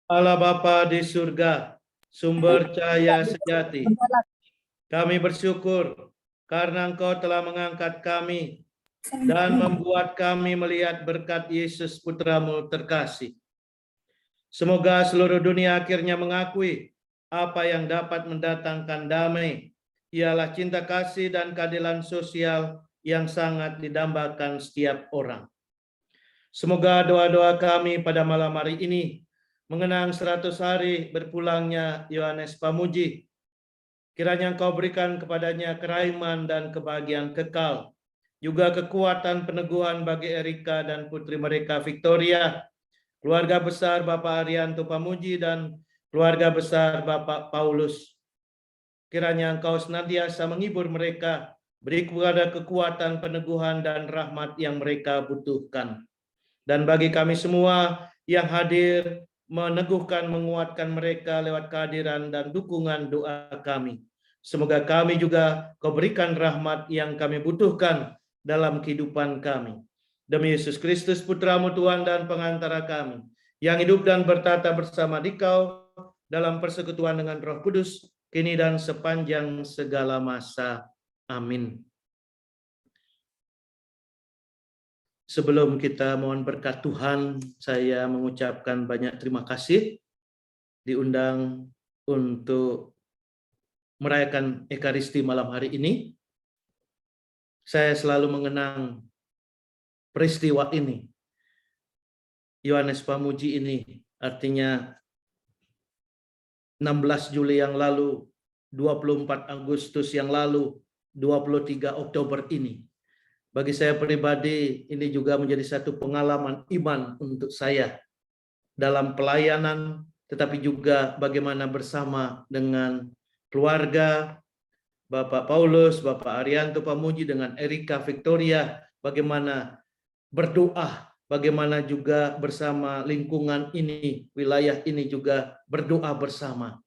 Allah Bapa di surga, sumber cahaya sejati, kami bersyukur karena Engkau telah mengangkat kami dan membuat kami melihat berkat Yesus Putramu terkasih. Semoga seluruh dunia akhirnya mengakui apa yang dapat mendatangkan damai, ialah cinta kasih dan keadilan sosial yang sangat didambakan setiap orang. Semoga doa-doa kami pada malam hari ini mengenang 100 hari berpulangnya Yohanes Pamuji. Kiranya Engkau berikan kepadanya kerahiman dan kebahagiaan kekal, juga kekuatan peneguhan bagi Erika dan putri mereka Victoria, keluarga besar Bapak Arianto Pamuji dan keluarga besar Bapak Paulus. Kiranya Engkau senantiasa menghibur mereka, beri kepada kekuatan peneguhan dan rahmat yang mereka butuhkan. Dan bagi kami semua yang hadir, meneguhkan, menguatkan mereka lewat kehadiran dan dukungan doa kami. Semoga kami juga Kau berikan rahmat yang kami butuhkan dalam kehidupan kami. Demi Yesus Kristus, Putramu Tuhan dan pengantara kami, yang hidup dan bertata bersama Dikau dalam persekutuan dengan Roh Kudus, kini dan sepanjang segala masa. Amin. Sebelum kita mohon berkat Tuhan, saya mengucapkan banyak terima kasih diundang untuk merayakan Ekaristi malam hari ini. Saya selalu mengenang peristiwa ini. Yohanes Pamuji ini artinya 16 Juli yang lalu, 24 Agustus yang lalu, 23 Oktober ini. Bagi saya pribadi, ini juga menjadi satu pengalaman iman untuk saya dalam pelayanan, tetapi juga bagaimana bersama dengan keluarga, Bapak Paulus, Bapak Arianto Pamuji dengan Erika Victoria, bagaimana berdoa, bagaimana juga bersama lingkungan ini, wilayah ini juga berdoa bersama.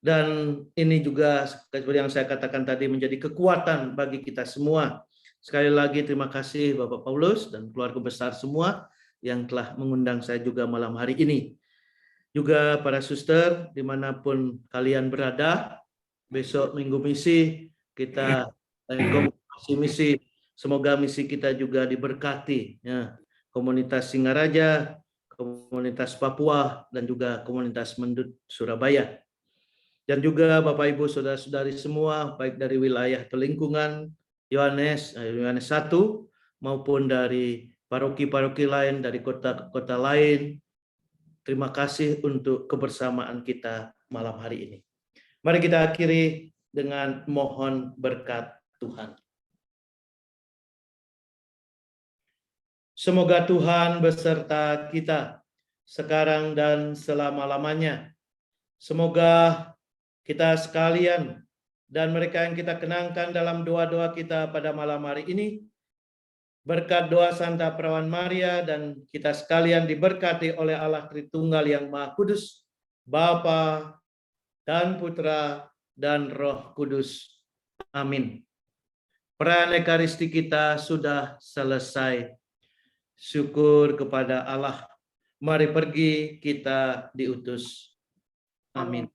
Dan ini juga seperti yang saya katakan tadi menjadi kekuatan bagi kita semua. Sekali lagi terima kasih Bapak Paulus dan keluarga besar semua yang telah mengundang saya juga malam hari ini. Juga para suster dimanapun kalian berada, besok Minggu Misi kita komunikasi misi. Semoga misi kita juga diberkati. Ya. Komunitas Singaraja, komunitas Papua, dan juga komunitas Mendut Surabaya. Dan juga Bapak Ibu Saudara-saudari semua, baik dari wilayah atau lingkungan Yohanes 1 maupun dari paroki-paroki lain, dari kota-kota lain. Terima kasih untuk kebersamaan kita malam hari ini. Mari kita akhiri dengan mohon berkat Tuhan. Semoga Tuhan beserta kita sekarang dan selama-lamanya. Semoga kita sekalian dan mereka yang kita kenangkan dalam doa-doa kita pada malam hari ini, berkat doa Santa Perawan Maria dan kita sekalian diberkati oleh Allah Tritunggal yang Maha Kudus, Bapa dan Putra dan Roh Kudus. Amin. Perayaan Ekaristi kita sudah selesai. Syukur kepada Allah. Mari pergi, kita diutus. Amin.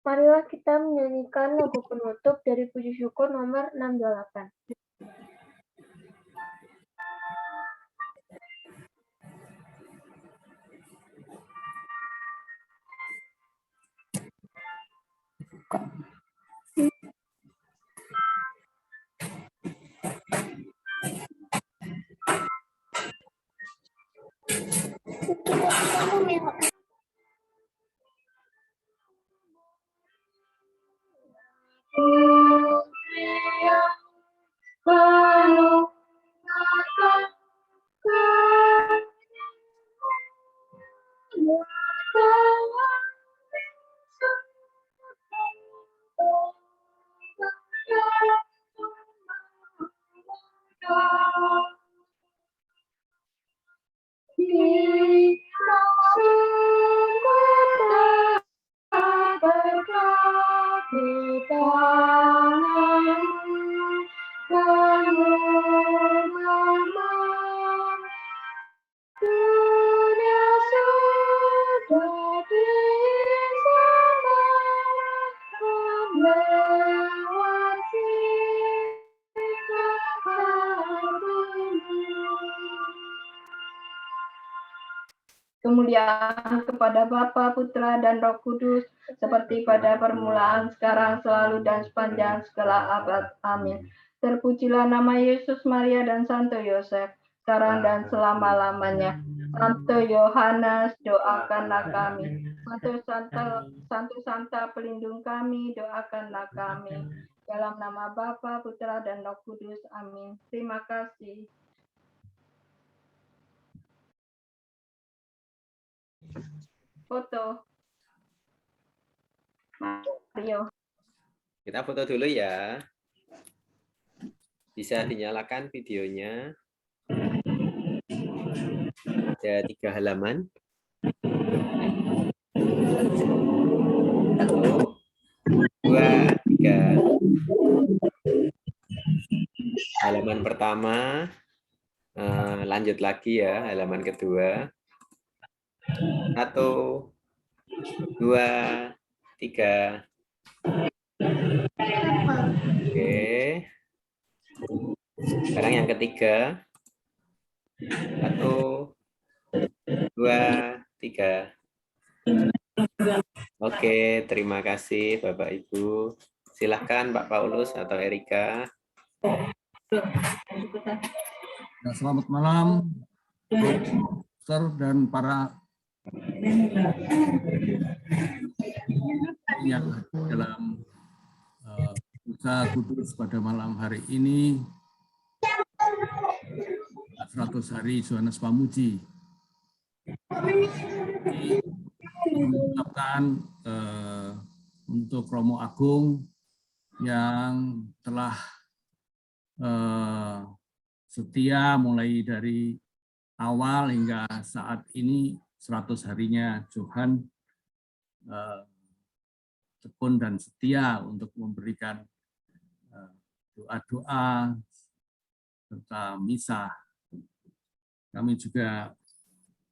Marilah kita menyanyikan lagu penutup dari Puji Syukur nomor 628. Kita mengasihi Kemuliaan kepada Bapa, Putra, dan Roh Kudus, seperti pada permulaan, sekarang, selalu, dan sepanjang segala abad. Amin. Terpujilah nama Yesus, Maria, dan Santo Yosef, sekarang dan selama-lamanya. Santo Yohanes, doakanlah kami. Santo Santa, pelindung kami, doakanlah kami. Dalam nama Bapa, Putra, dan Roh Kudus. Amin. Terima kasih. Foto. Mario. Kita foto dulu ya. Bisa dinyalakan videonya. Ada 3 halaman. 1, 2, 3. Halaman pertama. Lanjut lagi ya, halaman kedua. 1, 2, 3. Oke. Sekarang yang ketiga. 1, 2, 3. Oke, terima kasih Bapak Ibu. Silahkan Pak Paulus atau Erika. Ya, selamat malam, Dokter dan para yang dalam Misa Kudus pada malam hari ini, 100 hari Yohanes Pamuji. Mengucapkan untuk Romo Agung yang telah setia mulai dari awal hingga saat ini 100 harinya Johan tekun dan setia untuk memberikan doa-doa serta misa. Kami juga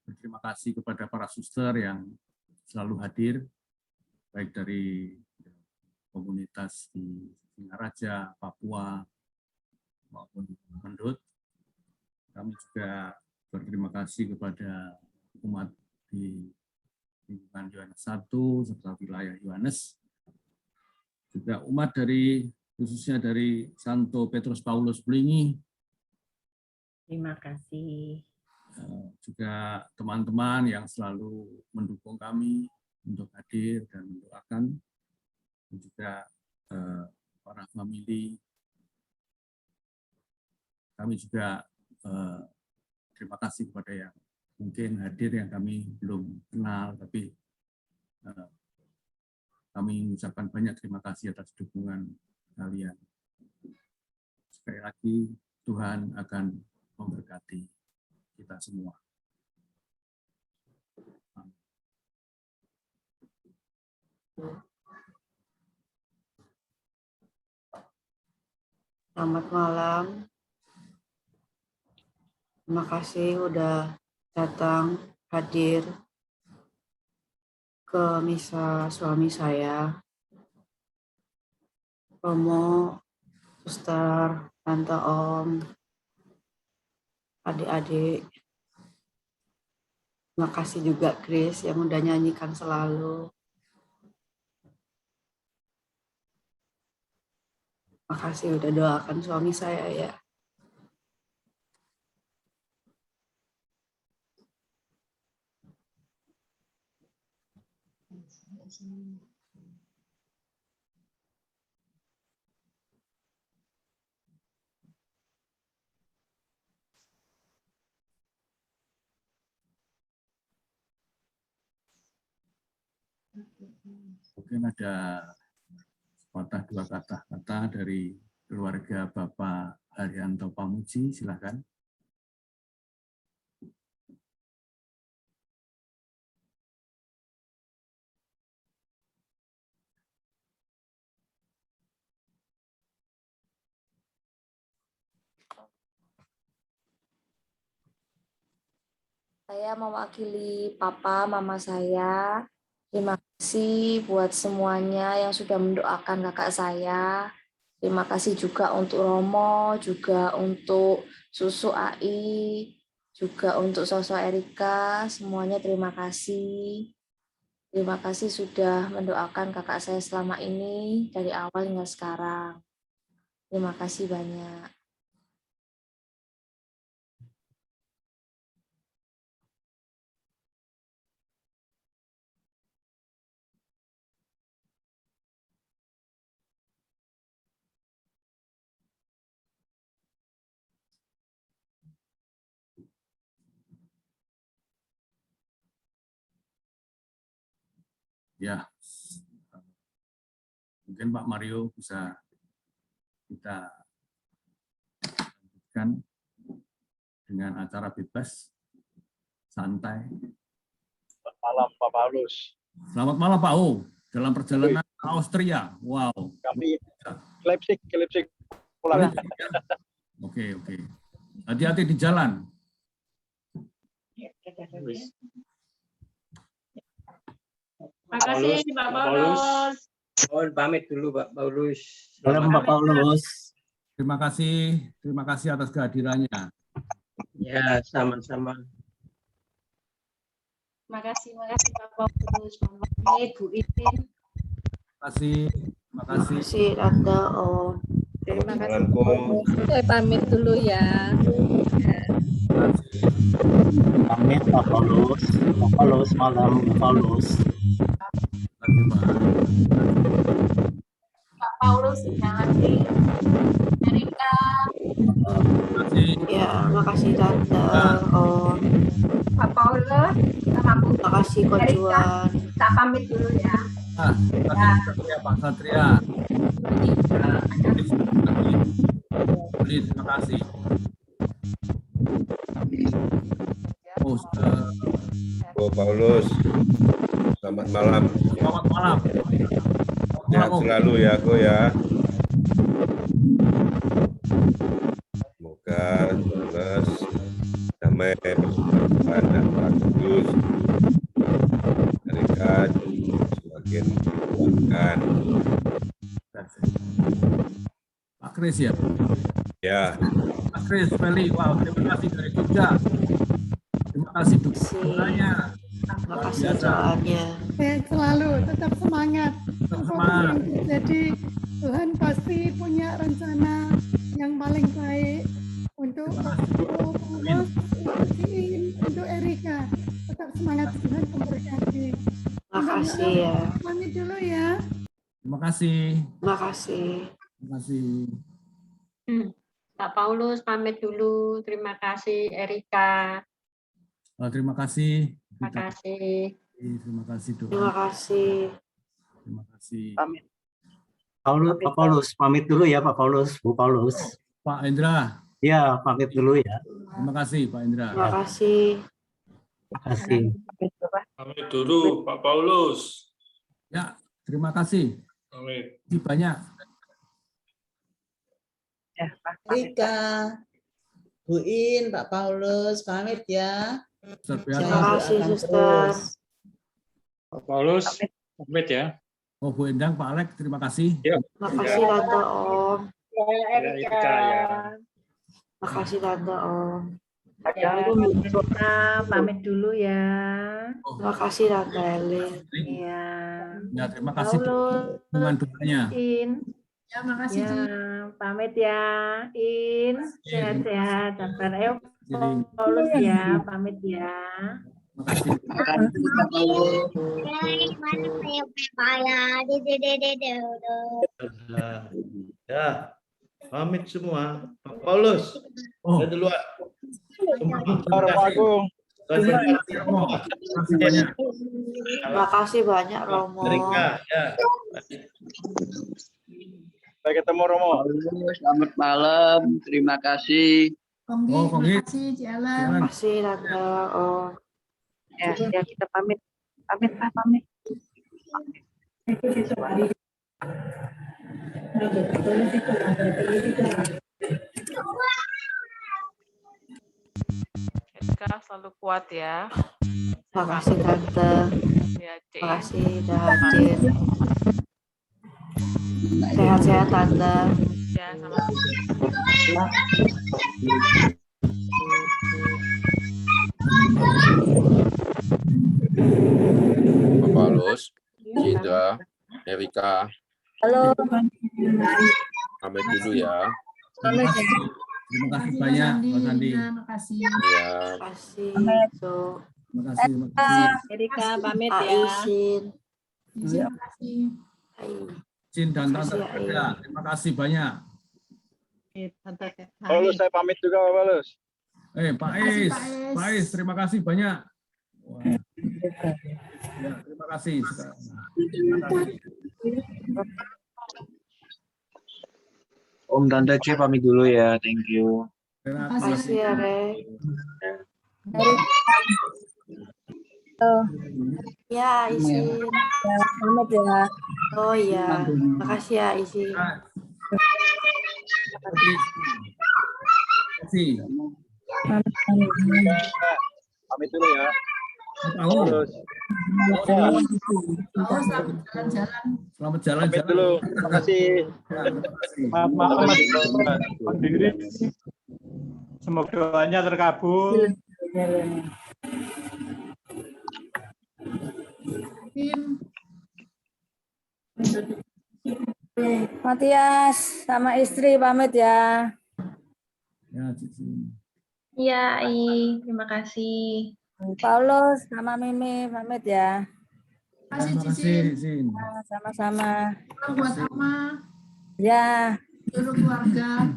berterima kasih kepada para suster yang selalu hadir, baik dari komunitas di Singaraja, Papua, maupun Mendut. Kami juga berterima kasih kepada umat di lingkungan Yohanes 1 serta wilayah Yohanes. Juga umat dari khususnya dari Santo Petrus Paulus Belingi. Terima kasih. Juga teman-teman yang selalu mendukung kami untuk hadir dan mendoakan. Dan juga para famili. Kami juga terima kasih kepada yang mungkin hadir yang kami belum kenal, tapi kami mengucapkan banyak terima kasih atas dukungan kalian. Sekali lagi, Tuhan akan memberkati kita semua. Selamat malam. Terima kasih udah datang hadir ke misa suami saya, Romo, suster, tante, om, adik-adik. Terima kasih juga Chris yang udah nyanyikan selalu. Terima kasih udah doakan suami saya ya. Mungkin ada sepatah dua kata-kata dari keluarga Bapak Haryanto Pamuji, silakan. Saya mewakili papa, mama saya Terima kasih buat semuanya yang sudah mendoakan kakak saya. Terima kasih juga untuk Romo, juga untuk Susu AI, juga untuk Sosok Erika. Semuanya terima kasih. Terima kasih sudah mendoakan kakak saya selama ini dari awal hingga sekarang. Terima kasih banyak. Ya, mungkin Pak Mario bisa kita lanjutkan dengan acara bebas, santai. Selamat malam Pak Paulus. Selamat malam Pak O. Dalam perjalanan ke Austria. Wow. Kami Leipzig pulang. Oke. Hati-hati di jalan. Makasih Pak Paulus. Mohon pamit dulu Pak Paulus. Salam Pak Paulus. Terima kasih atas kehadirannya. Ya, sama-sama. Makasih Pak Paulus. Pamit Bu Itin. Terima kasih. Tante Om. Terima kasih. Assalamualaikum. Saya pamit dulu ya. Pamit Pak Paulus. Pak Paulus malam Pak Paulus. Pak Paulus, terima kasih. Erika. Ya, makasih Tante Om. Pak Paulus sama Bu Makasih Coach Erika. Juan. Kita pamit dulu ya. Pak Satria. Terima kasih. Bu Paulus, selamat malam. Selamat malam. Sehat selalu ya, Ko ya. Semoga sukses, damai, persatuan dan bagus. Mereka semakin kuatkan. Pak Kris ya? Ya. Pak Kris, Feli, wow, terima kasih dari Jogja. Terima kasih dukungannya. Terima kasih doanya. Sehat selalu, tetap semangat. Semangat. Jadi Tuhan pasti punya rencana yang paling baik untuk Paulus, untuk Iin, untuk Erika. Tetap semangat, Tuhan memberkati. Terima kasih ya. Pamit dulu ya. Terima kasih. Terima kasih. Terima kasih. Pak Paulus pamit dulu. Terima kasih Erika. Terima kasih. Terima kasih. Terima kasih doa. Terima kasih. Terima kasih. Pamit. Pak Paulus, pamit dulu ya Pak Paulus, Bu Paulus. Pak Indra. Ya, pamit dulu ya. Terima kasih Pak Indra. Terima kasih. Terima kasih. Pamit dulu Pak Paulus. Ya, terima kasih. Pamit. Terima kasih banyak. Rika, Bu In, Pak Paulus, pamit ya. Terima kasih, Suster. Pak Paulus, pamit ya. Oh, Bu Endang, Pak Alek, terima kasih. Terima kasih Tante Om. Erika. Terima kasih Tante Om. Pamit dulu ya. Terima kasih Tante Elin. Iya. Ya, terima kasih dukungan doanya. Ya, makasih. Ya, pamit ya, In. Sehat-sehat. Dr. Paulus ya, pamit ya. Terima kasih. Ya, pamit semua. Pak Paulus, saya duluan. Terima kasih banyak Romo. Erika, ya. Sampai ketemu Romo. Selamat malam, terima kasih. Terima kasih, Jalan. Terima kasih Tante Om. Ya, kita pamit. Pamit. Erika selalu kuat ya. Terima kasih Tante. Terima kasih sudah hadir. Sehat-sehat Tante. Ya, sama. Pak Paulus, Cindra, Erika, Halo. pamit dulu ya. Terima kasih banyak, Mas Andi. Ya. Terima kasih. Terima kasih. Terima kasih. Erika pamit ya. Aisin. Terima kasih. Cin dan Tante Erika, terima kasih banyak. Paulus, saya pamit juga, Pak Paulus. Pak Is, Pak Is, terima kasih banyak. Wah. Ya, terima kasih. Terima kasih. Om Tante C pamit dulu ya, thank you. Terima kasih ya, Rek. Ya, Isin. Selamat ya. Oh iya, makasih ya, Isin. Terima kasih. Pamit dulu ya. Paulus. Selamat jalan-jalan. Selamat jalan. Pamit dulu. Terima kasih. Maaf, Mas. Mandiri. Semoga doanya terkabul. Matias sama istri pamit ya. Ya, Cici. Iya, terima kasih. Paulus sama Mimi pamit ya. Terima kasih, Sin. Sama-sama. Buat Ama, Ya, seluruh keluarga.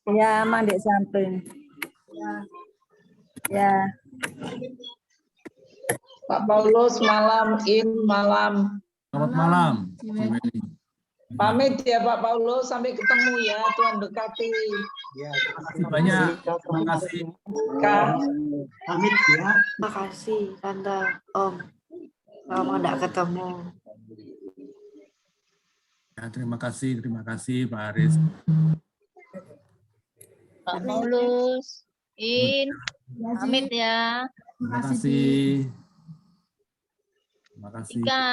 ya aman di samping. Ya. Pak Paulus malam, malam. Selamat malam. Pamit ya Pak Paulus, sampai ketemu ya, Tuhan dekati. Ya, terima kasih banyak. Terima kasih. Pamit ya. Terima kasih, Tante, Om. Lama enggak ketemu. Ya, terima kasih Pak Aris. Pak Paulus, pamit ya. Terima kasih. Terima kasih. Ika,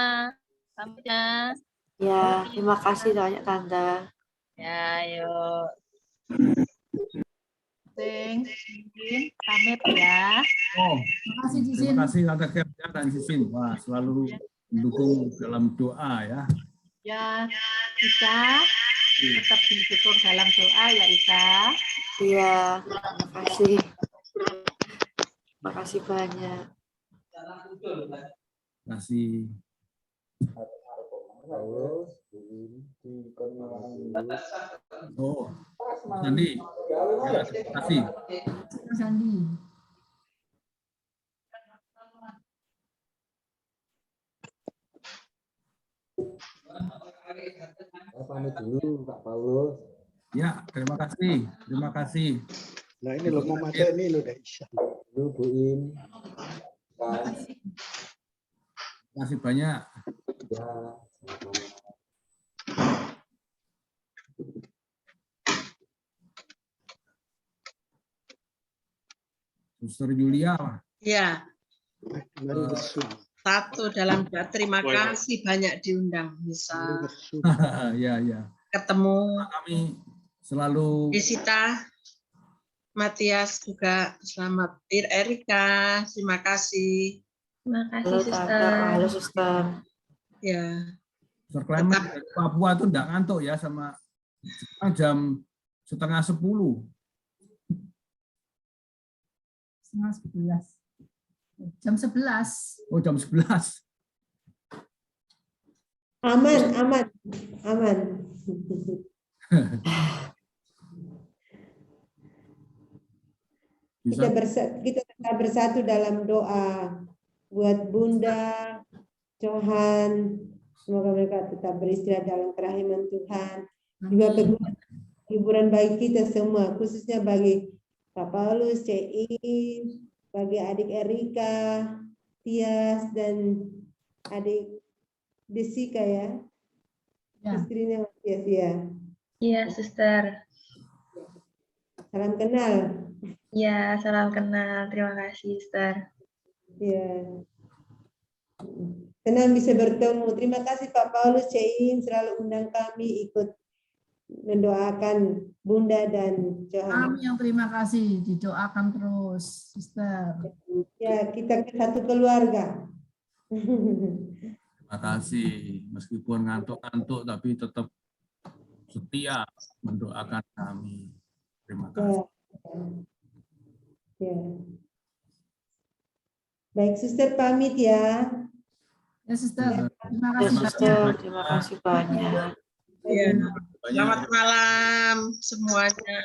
pamit ya. Ya, terima kasih banyak Tante. Ya, yuk. Pamit ya. Oh, Terima kasih, Cisin. terima kasih Tante Kerja dan Sisin. Wah, selalu mendukung dalam doa ya. Ya, Ika, tetap didukung dalam doa ya Ika. Iya, terima kasih. Terima kasih banyak. Terima kasih. Oh, Sandi. Ya, terima kasih. Mas Andi. Saya pamit dulu, Pak Paulus. Ya, terima kasih. Terima kasih. Nah ini loh, mau masuk ini loh, udah Isya. Lu Bu In. Terima kasih banyak. Ya. Suster Julia. Ya. Satu dalam doa, terima kasih banyak diundang bisa Ya, ya. ketemu. Kami selalu Desita, Matias juga selamat. Erika, terima kasih. Terima kasih, Halo, Suster. Tante. Halo, Suster. Ya. Suster Clement dari Papua tuh enggak ngantuk ya sama sekarang jam 9:30. Setengah 11. Jam 11. Oh, jam 11. Aman. Kita tetap bersatu dalam doa buat Bunda, Johan, semoga mereka tetap beristirahat dalam kerahiman Tuhan. Juga hiburan bagi kita semua, khususnya bagi Pak Paulus, CI, bagi adik Erika, Tias, dan adik Desika ya. Istrinya Tias ya. Iya, Suster. Salam kenal. Iya, salam kenal. Terima kasih, Suster. Iya. senang bisa bertemu. Terima kasih Pak Paulus Cein selalu undang kami ikut mendoakan Bunda dan Johan. Kami yang terima kasih, didoakan terus, Sister. Ya, kita satu keluarga. Terima kasih. Meskipun ngantuk-ngantuk tapi tetap setia mendoakan kami. Terima kasih. Ya. Baik, Suster pamit ya. Ya, Sister. Terima kasih. Sister, terima kasih banyak. Ya. Selamat malam semuanya.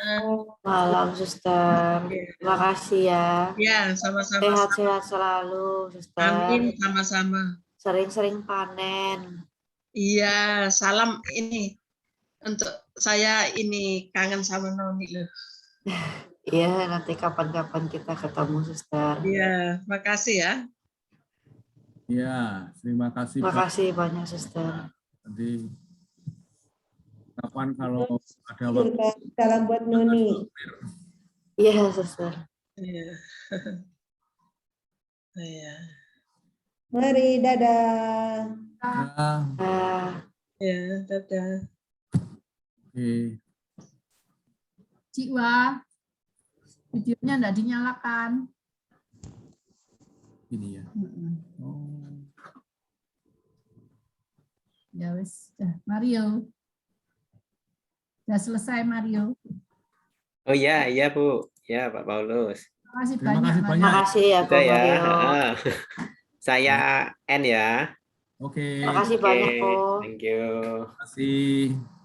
Malam, Suster. Terima kasih ya. Ya, sama-sama. Sehat-sehat selalu, Suster. Amin, sama-sama. Sering-sering panen. Iya, salam ini untuk saya ini kangen sama Noni loh. Iya, nanti kapan-kapan kita ketemu, Suster. Iya, makasih ya. Ya, terima kasih. Terima kasih banyak, Suster. Nanti kapan kalau ada waktu. Salam buat Noni. Iya, Suster. Iya. Iya. Mari, dadah. Ya, dadah. Oke. Cikwa, videonya enggak dinyalakan. Ini ya. Ya wis, Mario. Sudah selesai Mario. Oh iya, iya Bu. Ya Pak Paulus. Terima kasih Terima banyak. kasih Mario. banyak. Terima kasih ya, Udah ya. Mario. Saya N ya. Oke. Terima kasih Oke, banyak, Ko. thank you. Terima kasih.